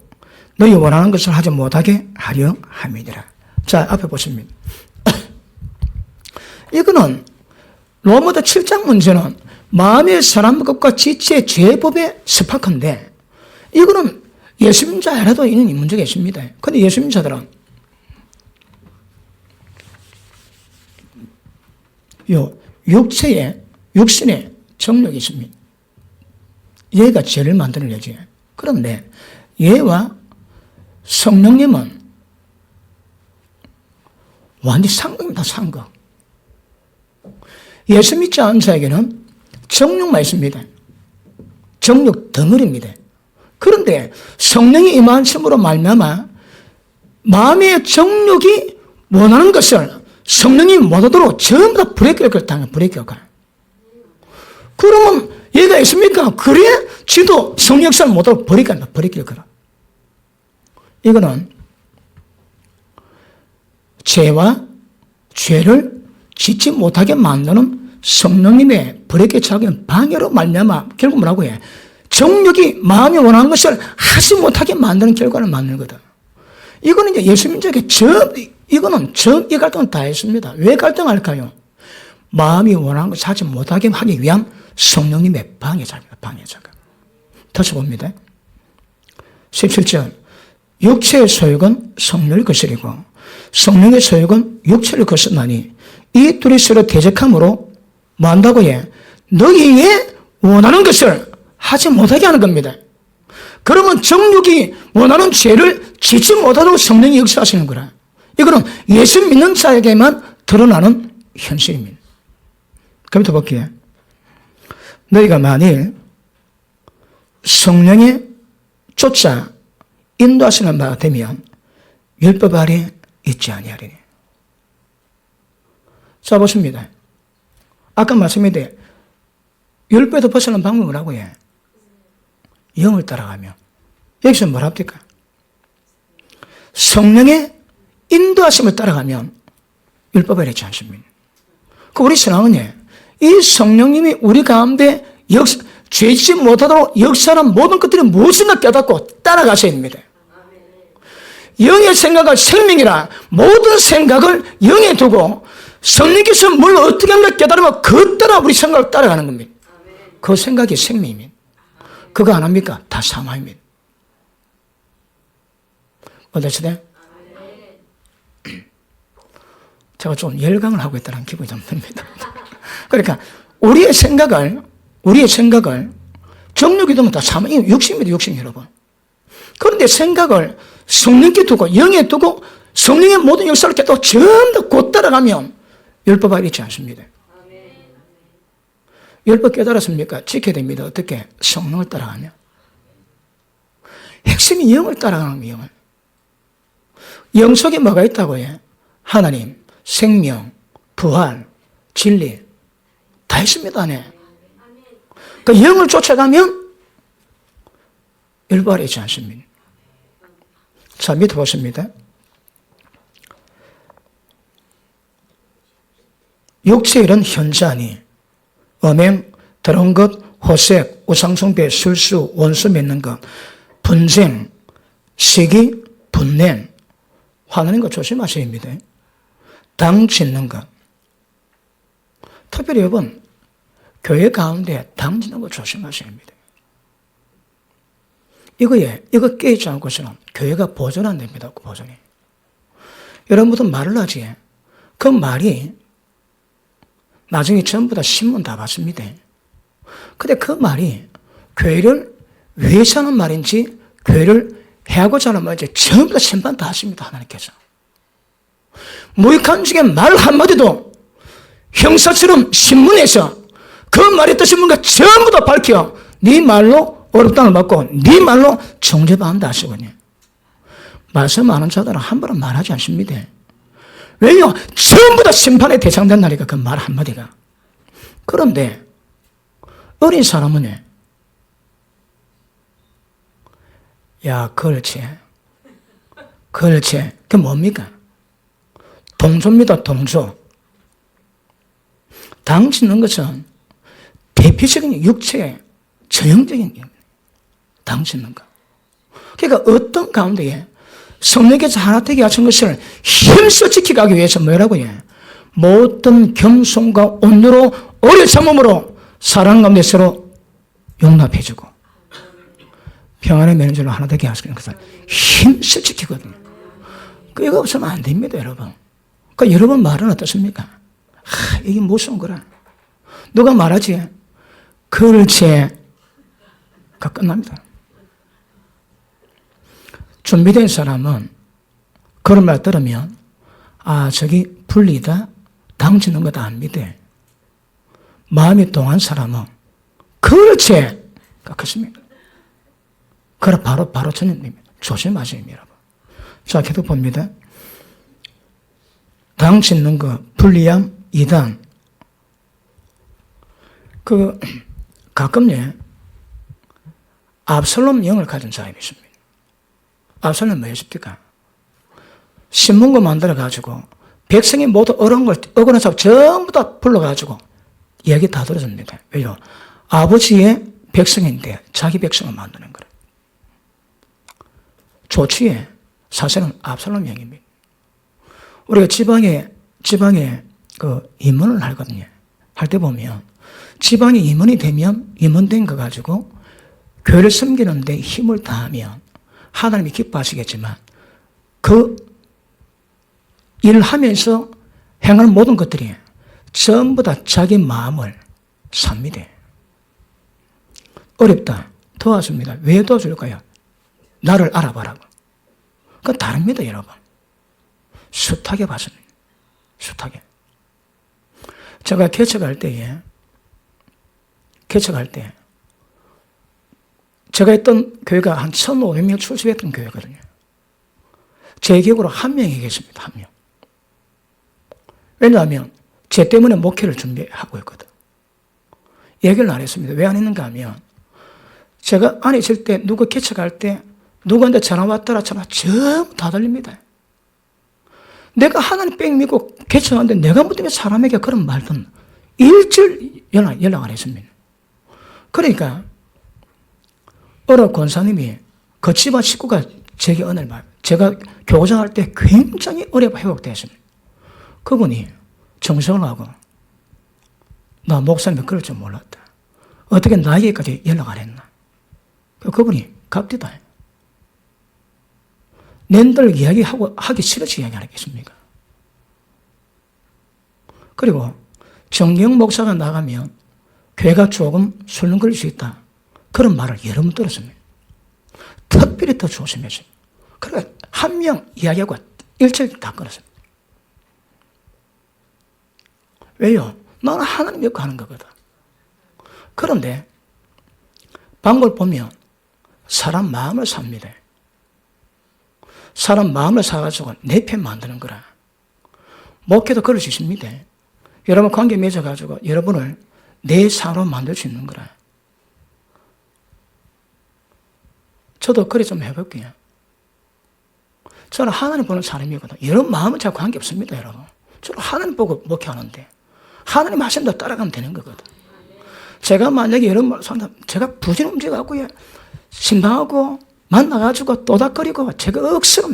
Speaker 1: 너희 원하는 것을 하지 못하게 하려 함이니라. 자, 앞에 보십니다. 이거는 로마서 7장 문제는 마음의 선한 것과 지체의 죄법의 스파크인데 이거는 예수 믿는 자 알아도 있는 문제가 있습니다. 그런데 예수 믿는 자들은 육신에 정욕이 있습니다. 얘가 죄를 만들어내지. 그런데 얘와 성령님은 완전히 상극입니다. 상극. 예수 믿지 않은 자에게는 정욕만 있습니다. 정욕 덩어리입니다. 그런데 성령이 임하심으로 말미암아 마음의 정욕이 원하는 것을 성령이 못하도록 전부 다 불의교육을 당해. 불의교육을. 그러면 얘가 있습니까? 그래 지도 성령역사를 못하고 버리니까 버리기를. 이거는 죄와 죄를 짓지 못하게 만드는 성령님의 불의의 작은 방해로 말미암아 결국 뭐라고 해? 정욕이 마음이 원하는 것을 하지 못하게 만드는 결과를 만드는 거다. 이거는 이제 예수 민족의 이거는 이 갈등은 다 했습니다. 왜 갈등할까요? 마음이 원하는 것을 하지 못하게 하기 위한 성령님의 방해자입니다. 방해자가. 다시 봅니다. 17절. 육체의 소욕은 성령의 것이고 성령의 소욕은 육체를 것이나니 이 둘이 서로 대적함으로 뭐 한다고 해? 너희의 원하는 것을 하지 못하게 하는 겁니다. 그러면 정욕이 원하는 죄를 짓지 못하도록 성령이 역사하시는 거라. 이거는 예수 믿는 자에게만 드러나는 현실입니다. 그럼 더 볼게요. 너희가 만일 성령에 쫓아 인도하시는 바가 되면 율법 아래 있지 아니하리니. 자 보십니다. 아까 말씀드린 율법에서 벗어나는 방법은 뭐라고 해? 영을 따라가며. 여기서 뭐랍니까? 성령의 인도하심을 따라가면 율법 아래 있지 않습니다. 그 우리 신앙은 이 성령님이 우리 가운데 죄짓지 못하도록 역사하는 모든 것들이 무엇인가 깨닫고 따라가셔야 됩니다. 영의 생각을 생명이라 모든 생각을 영에 두고 성령께서 뭘 어떻게 하는가 깨달으면 그 따라 우리 생각을 따라가는 겁니다. 그 생각이 생명입니다. 그거 안 합니까? 다 사망입니다. 어떠시대? 제가 좀 열강을 하고 있다는 기분이 좀 듭니다. 그러니까 우리의 생각을 정욕이 되면 다 사망, 욕심입니다. 욕심 여러분. 그런데 생각을 성령께 두고 영에 두고 성령의 모든 역사를 깨닫고 전부 곧 따라가면 율법 아래 있지 않습니다. 율법 깨달았습니까? 지켜야 됩니다. 어떻게? 성령을 따라가면. 핵심이 영을 따라가는 거예요. 영을. 영 속에 뭐가 있다고 해? 하나님, 생명, 부활, 진리 다 있습니다. 네. 그 영을 쫓아가면 율법 아래 있지 않습니다. 자, 밑에 보십니다. 육체의 일은 현저하니 음행, 더러운 것, 호색, 우상숭배, 술수, 원수 맺는 것, 분쟁, 시기, 분냄, 화나는 것 조심하셔야 합니다. 당 짓는 것. 특별히 여러분, 교회 가운데 당 짓는 것 조심하셔야 합니다. 이거 깨지 않고서는 교회가 보존 안 됩니다. 보존이. 여러분도 말을 하지. 그 말이 나중에 전부 다 신문 다 봤습니다. 근데 그 말이 교회를 위해서 하는 말인지 교회를 해하고자 하는 말인지 전부 다 심판 다 하십니다. 하나님께서. 무익한 중에 말 한마디도 형사처럼 신문에서 그 말의 뜻이 뭔가 전부 다 밝혀 네 말로 어렵다는 받고 네 말로 정죄받는다 하시거든요. 말씀 아는 자들은 함부로 말하지 않습니다. 왜요? 전부 다 심판의 대상된 날이니까 그 말 한마디가. 그런데 어린 사람은 야 그렇지 그게 뭡니까? 동조입니다. 동조. 당 짓는 것은 대표적인 육체의 전형적인 당 짓는 것. 그러니까 어떤 가운데에 성령께서 하나 되게 하신 것을 힘써 지켜가기 위해서 뭐라고 해? 모든 겸손과 온유로 오래 참음으로 사랑 가운데 서로 용납해주고 평안의 면전으로 하나 되게 하시는 것을 힘써 지키거든요. 그거 없으면 안 됩니다, 여러분. 그러니까 여러분 말은 어떻습니까? 이게 무슨 거라? 누가 말하지? 그렇지. 끝납니다. 준비된 사람은 그런 말 들으면 저기 분리다, 당 짓는 거다 안 믿어. 마음이 동한 사람은 그렇지 깎았습니다. 그래 바로 전염됩니다. 조심하세요, 여러분. 자, 계속 봅니다. 당 짓는 거, 불리함, 이단. 가끔요, 압살롬 영을 가진 사람이 있습니다. 압살롬 뭐였습니까? 신문고 만들어가지고, 백성이 모두 억울한 사람 전부 다 불러가지고, 이야기 다 들어줍니다. 왜요? 아버지의 백성인데, 자기 백성을 만드는 거예요. 조치에 사실은 압살롬 영입니다. 우리가 지방에 임원을 하거든요. 할 때 보면, 지방에 임원이 되면, 임원된 거 가지고, 교회를 섬기는데 힘을 다하면, 하나님이 기뻐하시겠지만, 그 일을 하면서 행하는 모든 것들이 전부 다 자기 마음을 삽니다. 어렵다. 도와줍니다. 왜 도와줄까요? 나를 알아봐라고. 그건 다릅니다, 여러분. 숱하게 봤습니다. 숱하게. 제가 개척할 때, 제가 했던 교회가 한 1,500명 출석했던 교회거든요. 제 기억으로 한 명이 계십니다, 한 명. 왜냐하면, 제 때문에 목회를 준비하고 있거든. 얘기를 안 했습니다. 왜 안 했는가 하면, 제가 안에 있을 때, 누구 개척할 때, 누구한테 전화 왔더라, 전부 다 들립니다. 내가 하나님 뺑 믿고 개척하는데 내가 뭐 때문에 사람에게 그런 말든 일절 연락 안 했습니다. 그러니까, 어느 권사님이 그 집안 식구가 제게 은혜를 받아요. 제가 교장할 때 굉장히 어려워 회복되었습니다. 그분이 정성을 하고, 나 목사님이 그럴 줄 몰랐다. 어떻게 나에게까지 연락 안 했나. 그분이 갑디다. 낸들 하기 싫어서 이야기 안 하겠습니까? 그리고 정경 목사가 나가면 교회가 조금 술렁거릴 수 있다. 그런 말을 여러 번 들었습니다. 특별히 더 조심했습니다. 그러니까 한 명 이야기하고 일절 다 끊었습니다. 왜요? 나는 하나님 믿고 하는 거거든. 그런데 방법을 보면 사람 마음을 삽니다. 사람 마음을 사가지고 내 편 만드는 거라. 목회도 그럴 수 있습니다. 여러분 관계 맺어가지고 여러분을 내 사로 만들 수 있는 거라. 저도 그래 좀 해볼게요. 저는 하나님 보는 사람이거든. 여러분 마음은 잘 관계없습니다, 여러분. 저는 하나님 보고 목회하는데 하나님 하신 대로 따라가면 되는 거거든. 제가 만약에 이런 말 산다, 제가 부지런움직여갖고 신방하고 만나가지고 또닥거리고 제가 억수로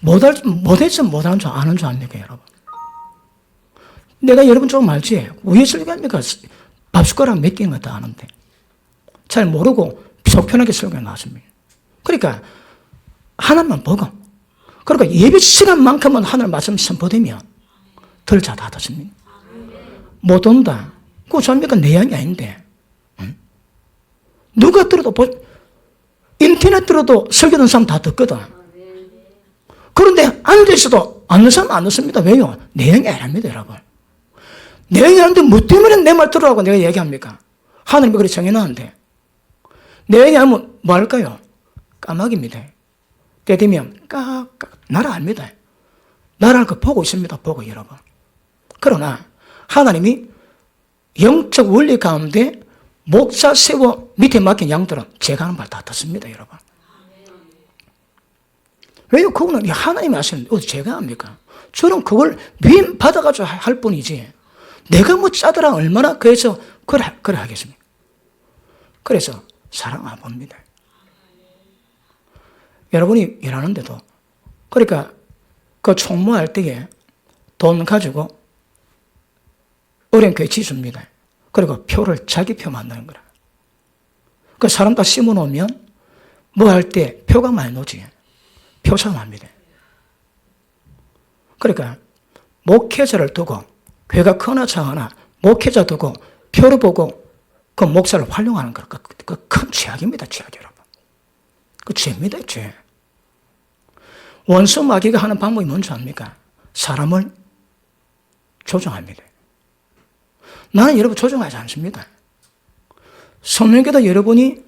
Speaker 1: 못했으면 못하는 줄 아는 줄 압니까, 여러분? 내가 여러분 조금 알지? 왜 설교합니까? 밥숟가락 몇 개인 것도 아는데. 잘 모르고 속편하게 설교가 나왔습니다. 그러니까 하나님만 보고, 그러니까 예배 시간만큼은 하늘 말씀 선포되면 덜 닫았습니다. 못 온다. 그거 전부가 내 이야기 아닌데. 응? 누가 들어도 인터넷 들어도 설교하는 사람 다 듣거든. 그런데 앉아있어도 안 듣는 사람 안 듣습니다. 왜요? 내 이야기 아닙니다, 여러분. 내 얘기 하는데 뭐 때문에 내 말 들으라고 내가 얘기합니까? 하나님이 그렇게 정해놨는데. 내 얘기하면 뭐 할까요? 까마귀입니다. 때 되면 나라 압니다. 나라를 보고 있습니다. 보고 여러분. 그러나 하나님이 영적 원리 가운데 목자 세워 밑에 맡긴 양들은 제가 하는 말 다 듣습니다, 여러분. 왜요? 그거는 하나님이 하시는데 어디 제가 합니까? 저는 그걸 위임 받아가지고 할 뿐이지. 내가 뭐 짜더라 얼마나 그래서 그래 하겠습니까? 그래서 사랑 안 봅니다. 여러분이 일하는데도, 그러니까 그 총무할 때에 돈 가지고 어려운 교회 지습니다. 그리고 표를 자기 표 만드는 거라. 그 사람 다 심어 놓으면 뭐 할 때 표가 많이 놓지. 표상합니다. 그러니까 목회자를 두고, 교회가 크나 작으나 목회자 두고 표를 보고 그 목사를 활용하는 거, 그 큰 죄악입니다, 죄악 여러분. 그 죄입니다, 죄. 원수 마귀가 하는 방법이 뭔지 압니까? 사람을 조종합니다. 나는 여러분 조종하지 않습니다. 성령께서 여러분이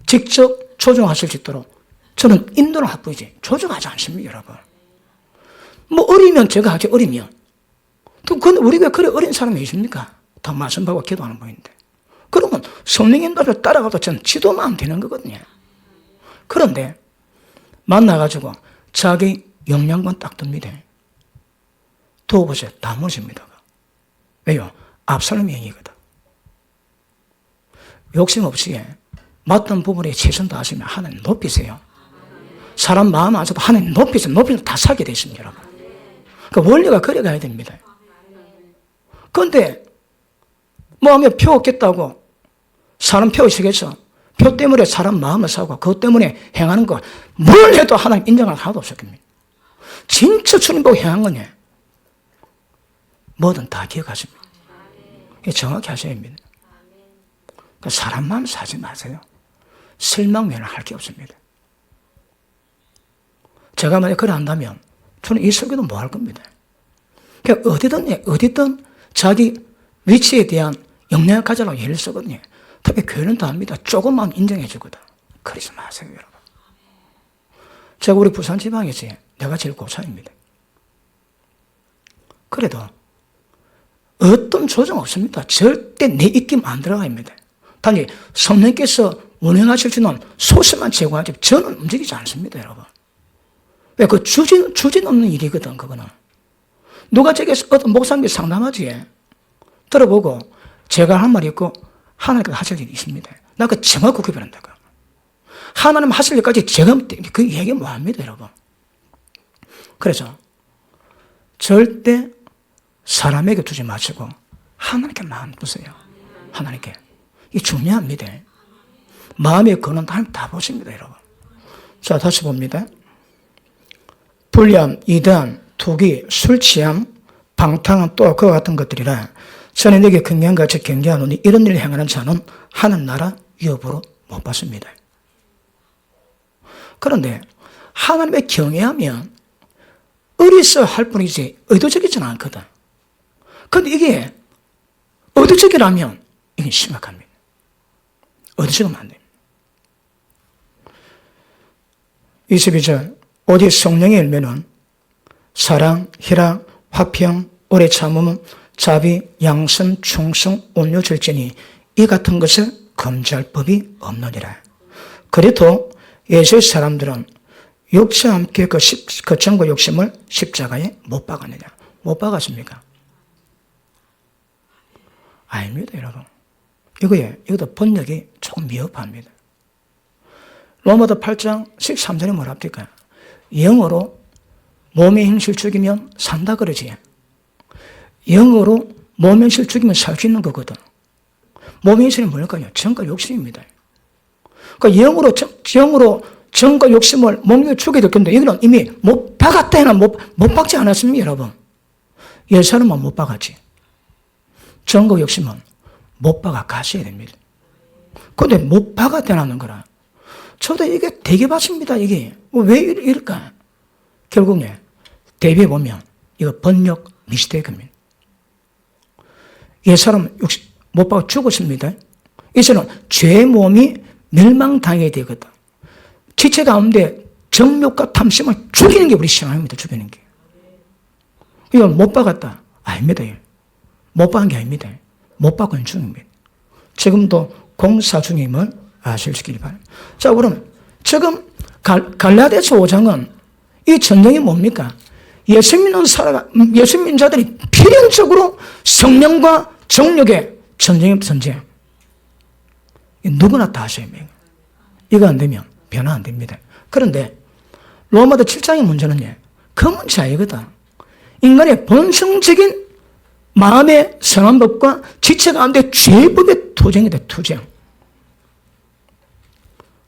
Speaker 1: 직접 조종하실 수 있도록 저는 인도를 할 뿐이지 조종하지 않습니다, 여러분. 뭐 어리면 제가 하죠, 어리면. 근데 우리가 그래 어린 사람이 있습니까? 다 말씀받고 기도하는 분인데. 그러면 성령 인도를 따라가도 저는 지도만 하면 되는 거거든요. 그런데 만나가지고 자기 역량만 딱 듭니다. 두고 보세요. 다 무너집니다. 왜요? 압살롬의 영이거든. 욕심 없이 맞던 부분에 최선 다하시면 하나님 높이세요. 사람 마음 안에서도 하나님 높이세요. 높이면 다 살게 되어 있습니다, 여러분. 그 원리가 그래 가야 됩니다. 그런데 뭐 하면 표 얻겠다고 사람 표시겠어. 표 때문에 사람 마음을 사고 그것 때문에 행하는 거 뭘 해도 하나님 인정할 하나도 없을 겁니다. 진짜 주님 보고 행한 거냐? 뭐든 다 기억하십니다. 정확히 하셔야 합니다. 그러니까 사람 마음 사지 마세요. 실망 외에는 할 게 없습니다. 제가 만약 그래 한다면 저는 이 설교도 뭐 할 겁니다. 그러니까 어디든 자기 위치에 대한 역량을 가져라고 예를 쓰거든요. 특히 교회는 다 합니다. 조금만 인정해 주거든. 그러지 마세요, 여러분. 제가 우리 부산 지방에서 내가 제일 고참입니다. 그래도 어떤 조정 없습니다. 절대 내 입김 안 들어갑니다. 단지 성령께서 운행하실 수 있는 소스만 제공하지 저는 움직이지 않습니다, 여러분. 왜? 그 주진 없는 일이거든, 그거는. 누가 저기서 어떤 목사님이 상담하지 들어보고 제가 한 말이 있고 하나님께서 하실 일이 있습니다. 나 그 정확히 구별한다고. 하나님 하실 일까지 제가 그 얘기 뭐 합니다, 여러분. 그래서 절대 사람에게 두지 마시고 하나님께 마음 두세요. 하나님께. 이게 중요합니다. 마음의 근원 하나님 다 보십니다, 여러분. 자, 다시 봅니다. 불량, 이단, 투기, 술 취함, 방탕함 또 그와 같은 것들이라 전에 내게 경계한같이 경계하노니 이런 일을 행하는 자는 하늘 나라 유업으로 못 받습니다. 그런데 하나님의 경외하면 어리서 할 뿐이지 의도적이지는 않거든. 그런데 이게 의도적이라면 이게 심각합니다. 의도적이면 안 됩니다. 22절 오직 성령의 열매는 사랑, 희락, 화평, 오래 참음, 자비, 양선, 충성, 온유, 절제니 이 같은 것을 금지할 법이 없느니라. 그래도 예수의 사람들은 육체와 함께 그 정과 욕심을 십자가에 못 박았느냐? 못 박았습니까? 아닙니다, 여러분. 이것도 번역이 조금 미흡합니다. 로마서 8장 13절에 뭐라 합니까? 영으로 몸의 행실 죽이면 산다 그러지. 영으로 몸의 행실 죽이면 살 수 있는 거거든. 몸의 행실이 뭘까요? 정과 욕심입니다. 그러니까 영으로 정과 욕심을 몸에 죽게 될 건데 이거는 이미 못 박았다 해나 못 박지 않았습니까, 여러분? 예사람은 못 박았지. 정과 욕심은 못 박아 가셔야 됩니다. 그런데 못 박았다 하는 거라. 저도 이게 되게 봤습니다, 이게. 왜 이럴까? 결국에 대비해 보면 이거 번역 미스테이크입니다. 옛사람 못 박아 죽었습니다. 이제는 죄의 몸이 멸망당해야 되거든. 지체 가운데 정욕과 탐심을 죽이는 게 우리 신앙입니다. 죽이는 게. 이건 못 박았다. 아닙니다. 못 박은 게 아닙니다. 못 박은 중입니다. 지금도 공사 중임을 아시길 바랍니다. 자, 그럼 지금 갈라디아서 5장은 이 전쟁이 뭡니까? 예수 믿는 자들이 필연적으로 성령과 정욕의 전쟁. 누구나 다 하셔야 합니다. 이거 안 되면 변화 안 됩니다. 그런데 로마서 7장의 문제는 그 문제 아니거든. 인간의 본성적인 마음의 선한 법과 지체 가운데 죄법의 투쟁이다, 투쟁.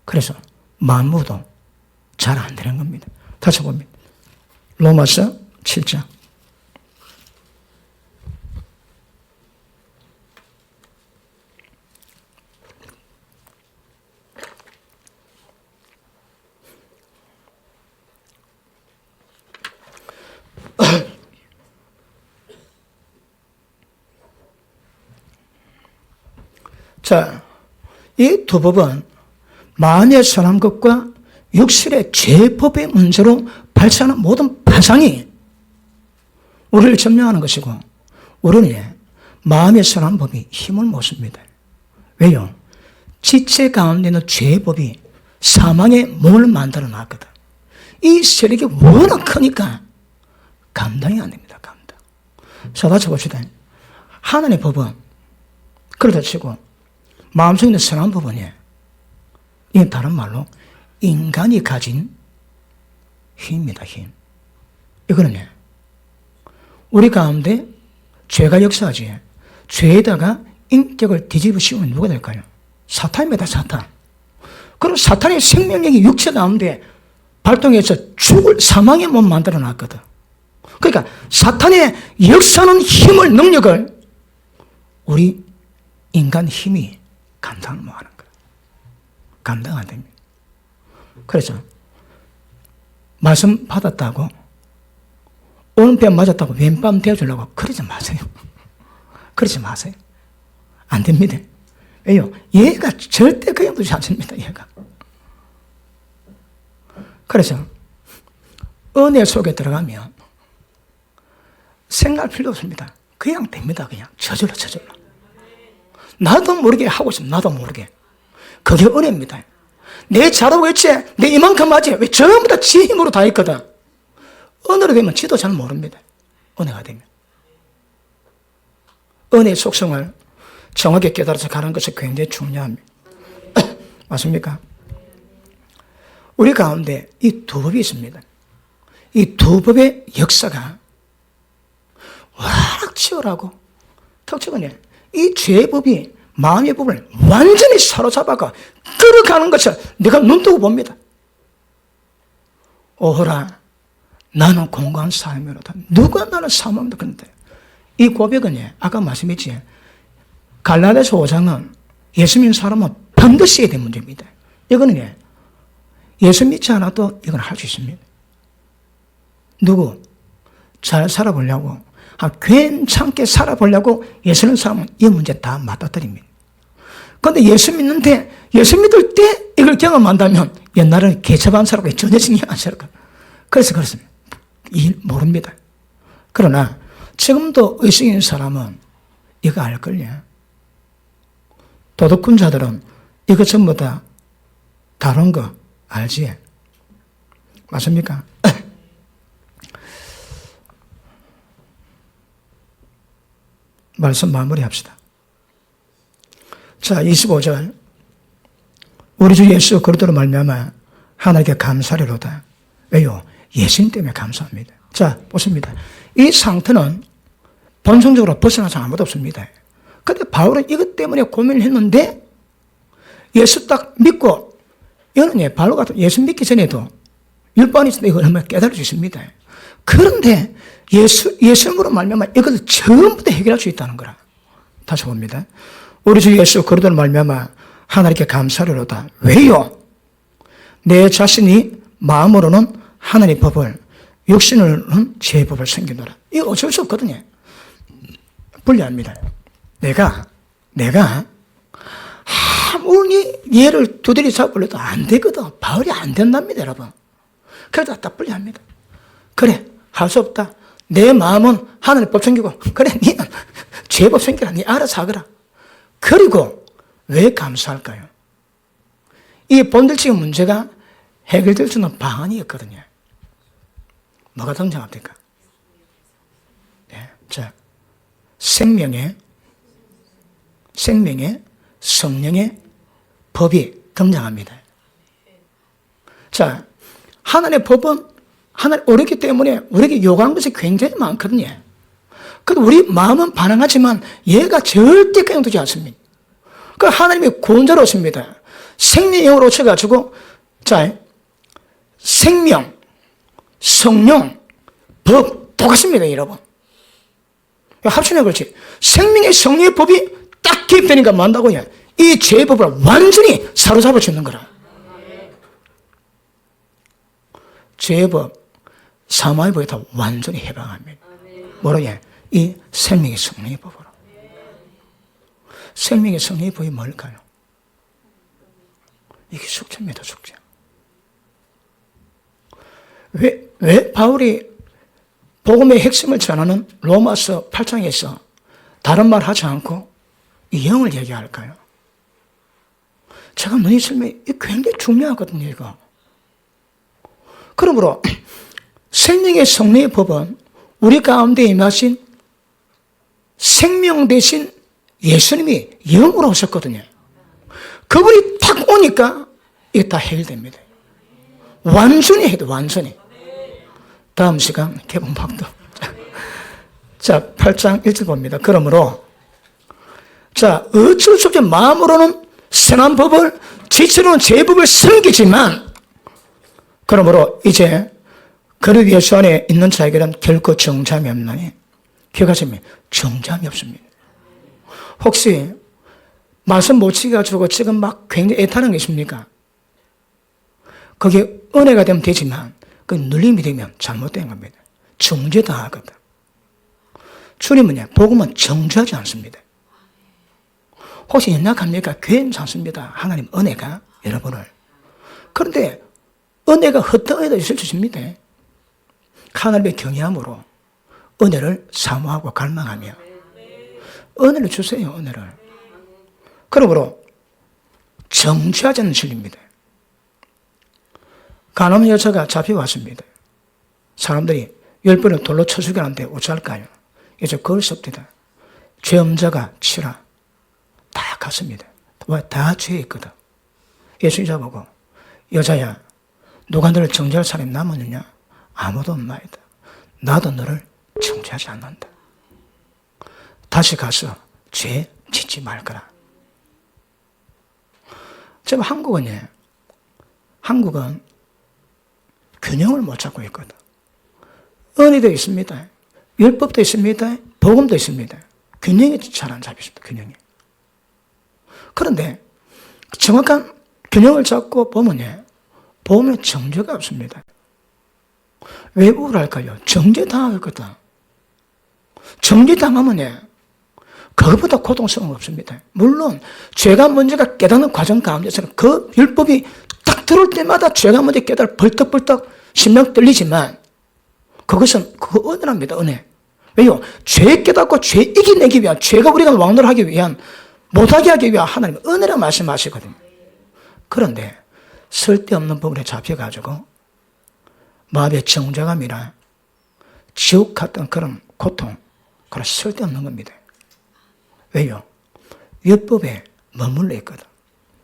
Speaker 1: 그래서 만무도 잘 안 되는 겁니다. 다시 봅니다. 로마서 7장. 자, 이 두 법은 마음에 선한 것과 육신의 죄법의 문제로 발생하는 모든 파상이 우리를 점령하는 것이고, 우리는 마음에 선한 법이 힘을 못 씁니다. 왜요? 지체 가운데 있는 죄법이 사망의 문을 만들어 놨거든. 이 세력이 워낙 크니까 감당이 안 됩니다. 감당. 자, 다시 봅시다. 하나님의 법은 그렇다 치고 마음속에 있는 선한 법은 이 다른 말로 인간이 가진 힘입니다. 힘. 이거는 우리 가운데 죄가 역사하지. 죄에다가 인격을 뒤집어 씌우면 누가 될까요? 사탄입니다. 사탄. 그럼 사탄의 생명력이 육체 가운데 발동해서 죽을 사망의 몸 만들어 놨거든. 그러니까 사탄의 역사하는 힘을, 능력을 우리 인간 힘이 감당을 못 하는 거예요. 감당 안 됩니다. 그래서 말씀 받았다고 오른뺨 맞았다고 왼뺨 대어주려고 그러지 마세요. 그러지 마세요. 안 됩니다. 왜요? 얘가 절대 그냥 두지 않습니다. 얘가. 그래서 은혜 속에 들어가면 생각할 필요 없습니다. 그냥 됩니다. 그냥 저절로. 나도 모르게 하고 있습니다. 나도 모르게. 그게 은혜입니다. 내 잘하고 있지? 내 이만큼 하지? 왜 전부 다 지 힘으로 다 했거든. 은혜로 되면 지도 잘 모릅니다. 은혜가 되면. 은혜의 속성을 정확히 깨달아서 가는 것이 굉장히 중요합니다. 맞습니까? 우리 가운데 이 두 법이 있습니다. 이 두 법의 역사가 워낙 치열하고, 특징은 이 죄법이 마음의 법을 완전히 사로잡아가 끌어가는 것을 내가 눈뜨고 봅니다. 오호라, 나는 공고한 사람이로다. 누가 나를 사모한다 그런데 이 고백은 아까 말씀했지. 갈라디아서 5장은 예수 믿는 사람은 반드시 해야 될 문제입니다. 이거는 예수 믿지 않아도 이건 할 수 있습니다. 누구? 잘 살아보려고, 괜찮게 살아보려고 예수 믿는 사람은 이 문제 다 맞닥뜨립니다. 그런데 예수 믿는데, 예수 믿을 때 이걸 경험한다면 옛날에는 개척한 사람과 전혀 신경 안 쓸 거예요. 그래서 그렇습니다. 모릅니다. 그러나 지금도 의식 있는 사람은 이거 알걸요. 도덕군자들은 이거 전부 다 다른 거 알지? 맞습니까? 말씀 마무리합시다. 자, 25절. 우리 주 예수 그리스도로 말미암아 하나님께 감사리로다. 왜요? 예수님 때문에 감사합니다. 자, 보십니다. 이 상태는 본성적으로 벗어나서 아무도 없습니다. 그런데 바울은 이것 때문에 고민을 했는데 예수 딱 믿고, 이거는 바울 같은 예수 믿기 전에도 율법이 있을 때 이걸 얼마나 깨달을 수 있습니다. 그런데 예수님으로 말미암아 이것을 전부 다 해결할 수 있다는 거라. 다시 봅니다. 우리 주 예수 그리스도로 말미암아 하나님께 감사리로다. 왜요? 내 자신이 마음으로는 하나님의 법을, 육신으로는 제 법을 섬기노라. 이거 어쩔 수 없거든요. 불리합니다. 내가 아무리 얘를 두드리 잡으려도 안 되거든. 바울이 안 된답니다, 여러분. 그래도 딱 불리합니다. 그래, 할 수 없다. 내 마음은 하나님의 법 섬기고, 그래, 니는 죄법 섬기라. 니 알아서 하거라. 그리고 왜 감사할까요? 이 본질적인 문제가 해결될 수 있는 방안이 있거든요. 뭐가 등장합니까? 네. 자, 생명의 성령의 법이 등장합니다. 자, 하나님의 법은 하나님 어렵기 때문에 우리에게 요구하는 것이 굉장히 많거든요. 그래도 우리 마음은 반항하지만 얘가 절대 그냥 두지 않습니다. 그 하나님의 구원자로십니다. 생명으로 오셔가지고, 자, 생명, 성령, 법, 똑같습니다, 여러분. 합치네, 그렇지. 생명의 성령의 법이 딱 개입되니까 만다고요. 이 죄의 법을 완전히 사로잡아 주는 거라. 죄의 법, 사망의 법이 다 완전히 해방합니다. 뭐로 이 생명의 성령의 법으로. 생명의 성령의 법이 뭘까요? 이게 숙제입니다, 숙제. 왜 바울이 복음의 핵심을 전하는 로마서 8장에서 다른 말 하지 않고 이 영을 얘기할까요? 제가 너희 설명이 굉장히 중요하거든요, 이거. 그러므로 생명의 성령의 법은 우리 가운데 임하신 생명 대신 예수님이 영으로 오셨거든요. 그분이 딱 오니까 이게 다 해결됩니다. 완전히 해도 완전히. 다음 시간 개봉박도. 자, 8장 1절 봅니다. 그러므로 자, 어쩔 수 없이 마음으로는 선한 법을, 지체로는 제법을 섬기지만, 그러므로 이제 그리스도 예수 안에 있는 자에게는 결코 정잠이 없나니, 기억하시면 정잠이 없습니다. 혹시 말씀 못 치가지고 지금 막 굉장히 애타는 게 있습니까? 그게 은혜가 되면 되지만 그 눌림이 되면 잘못된 겁니다. 정죄당하거든. 주님은요, 복음은 정죄하지 않습니다. 혹시 연약합니까? 괜찮습니다. 하나님 은혜가 여러분을. 그런데 은혜가 헛되어도 있을 수 있습니다. 하나님의 경외함으로 은혜를 사모하고 갈망하며 은혜를 주세요, 은혜를. 그러므로 정죄하지 않는 진리입니다. 가늠한 여자가 잡혀왔습니다. 사람들이 10번을 돌로 쳐 죽여놨는데 어찌할까요? 이제 그럴 수 없다. 죄 없자가 치라. 다 갔습니다. 왜? 다 죄에 있거든. 예수님 잡아보고, 여자야, 누가 너를 정죄할 사람이 남았느냐? 아무도 없나이다. 나도 너를 정죄하지 않는다. 다시 가서 죄 짓지 말거라. 지금 한국은 균형을 못 잡고 있거든. 은혜도 있습니다. 율법도 있습니다. 복음도 있습니다. 균형이 잘 안 잡혔습니다. 균형이. 그런데 정확한 균형을 잡고 보면요, 보면 정죄가 없습니다. 왜 우울할까요? 정죄당하거든. 정죄당하면요, 그것보다 고통스러운 거 없습니다. 물론 죄가 문제가 깨닫는 과정 가운데서는 그 율법이 딱 들어올 때마다 죄가 문제 깨달아 벌떡벌떡 심령 떨리지만 그것은 그거 은혜랍니다. 은혜. 왜요? 죄 깨닫고 죄 이겨내기 위한, 죄가 우리가 왕노하기 위한, 못하게 하기 위한 하나님 은혜라 말씀하시거든요. 그런데 쓸데없는 부분에 잡혀가지고 마음의 정죄감이나 지옥 같은 그런 고통, 그런 쓸데없는 겁니다. 왜요? 율법에 머물러 있거든.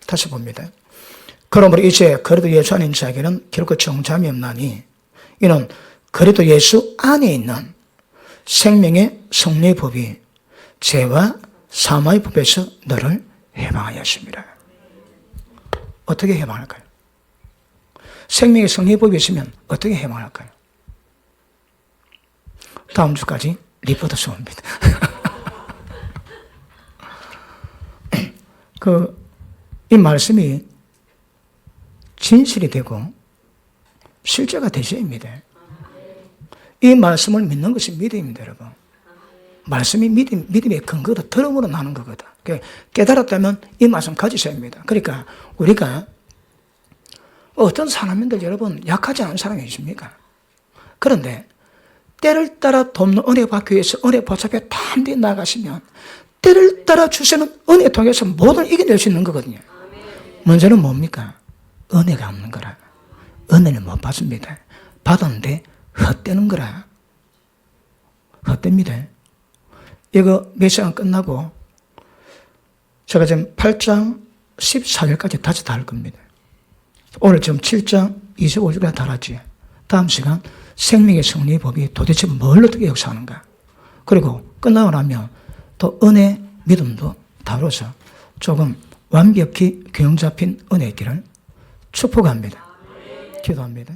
Speaker 1: 다시 봅니다. 그러므로 이제 그래도 예수 안에 있는 자에게는 결코 정잠이 없나니 이는 그래도 예수 안에 있는 생명의 성령의 법이 죄와 사망의 법에서 너를 해방하였습니다. 어떻게 해방할까요? 생명의 성령의 법이 있으면 어떻게 해방할까요? 다음 주까지 리포트 수업입니다. 이 말씀이 진실이 되고 실제가 되셔야입니다. 이 말씀을 믿는 것이 믿음입니다, 여러분. 말씀이 믿음의 근거다. 들음으로 나는 거거든. 깨달았다면 이 말씀 가지셔야 합니다. 그러니까 우리가 어떤 사람인들 여러분 약하지 않은 사람이 있습니까? 그런데 때를 따라 돕는 은혜 받기 위해서 은혜 보좌에 담대 나가시면 때를 따라 주시는 은혜 통해서 모든 이겨낼 수 있는 거거든요. 문제는 뭡니까? 은혜가 없는 거라. 은혜를 못 받습니다. 받았는데 헛되는 거라. 헛됩니다. 이거 몇 시간 끝나고 제가 지금 8장 14절까지 다시 다 할 겁니다. 오늘 지금 7장 25절까지 달았지. 다음 시간 생명의 성령의 법이 도대체 뭘 어떻게 역사하는가. 그리고 끝나고 나면 또 은혜, 믿음도 다뤄서 조금 완벽히 균형 잡힌 은혜의 길을 축복합니다. 기도합니다.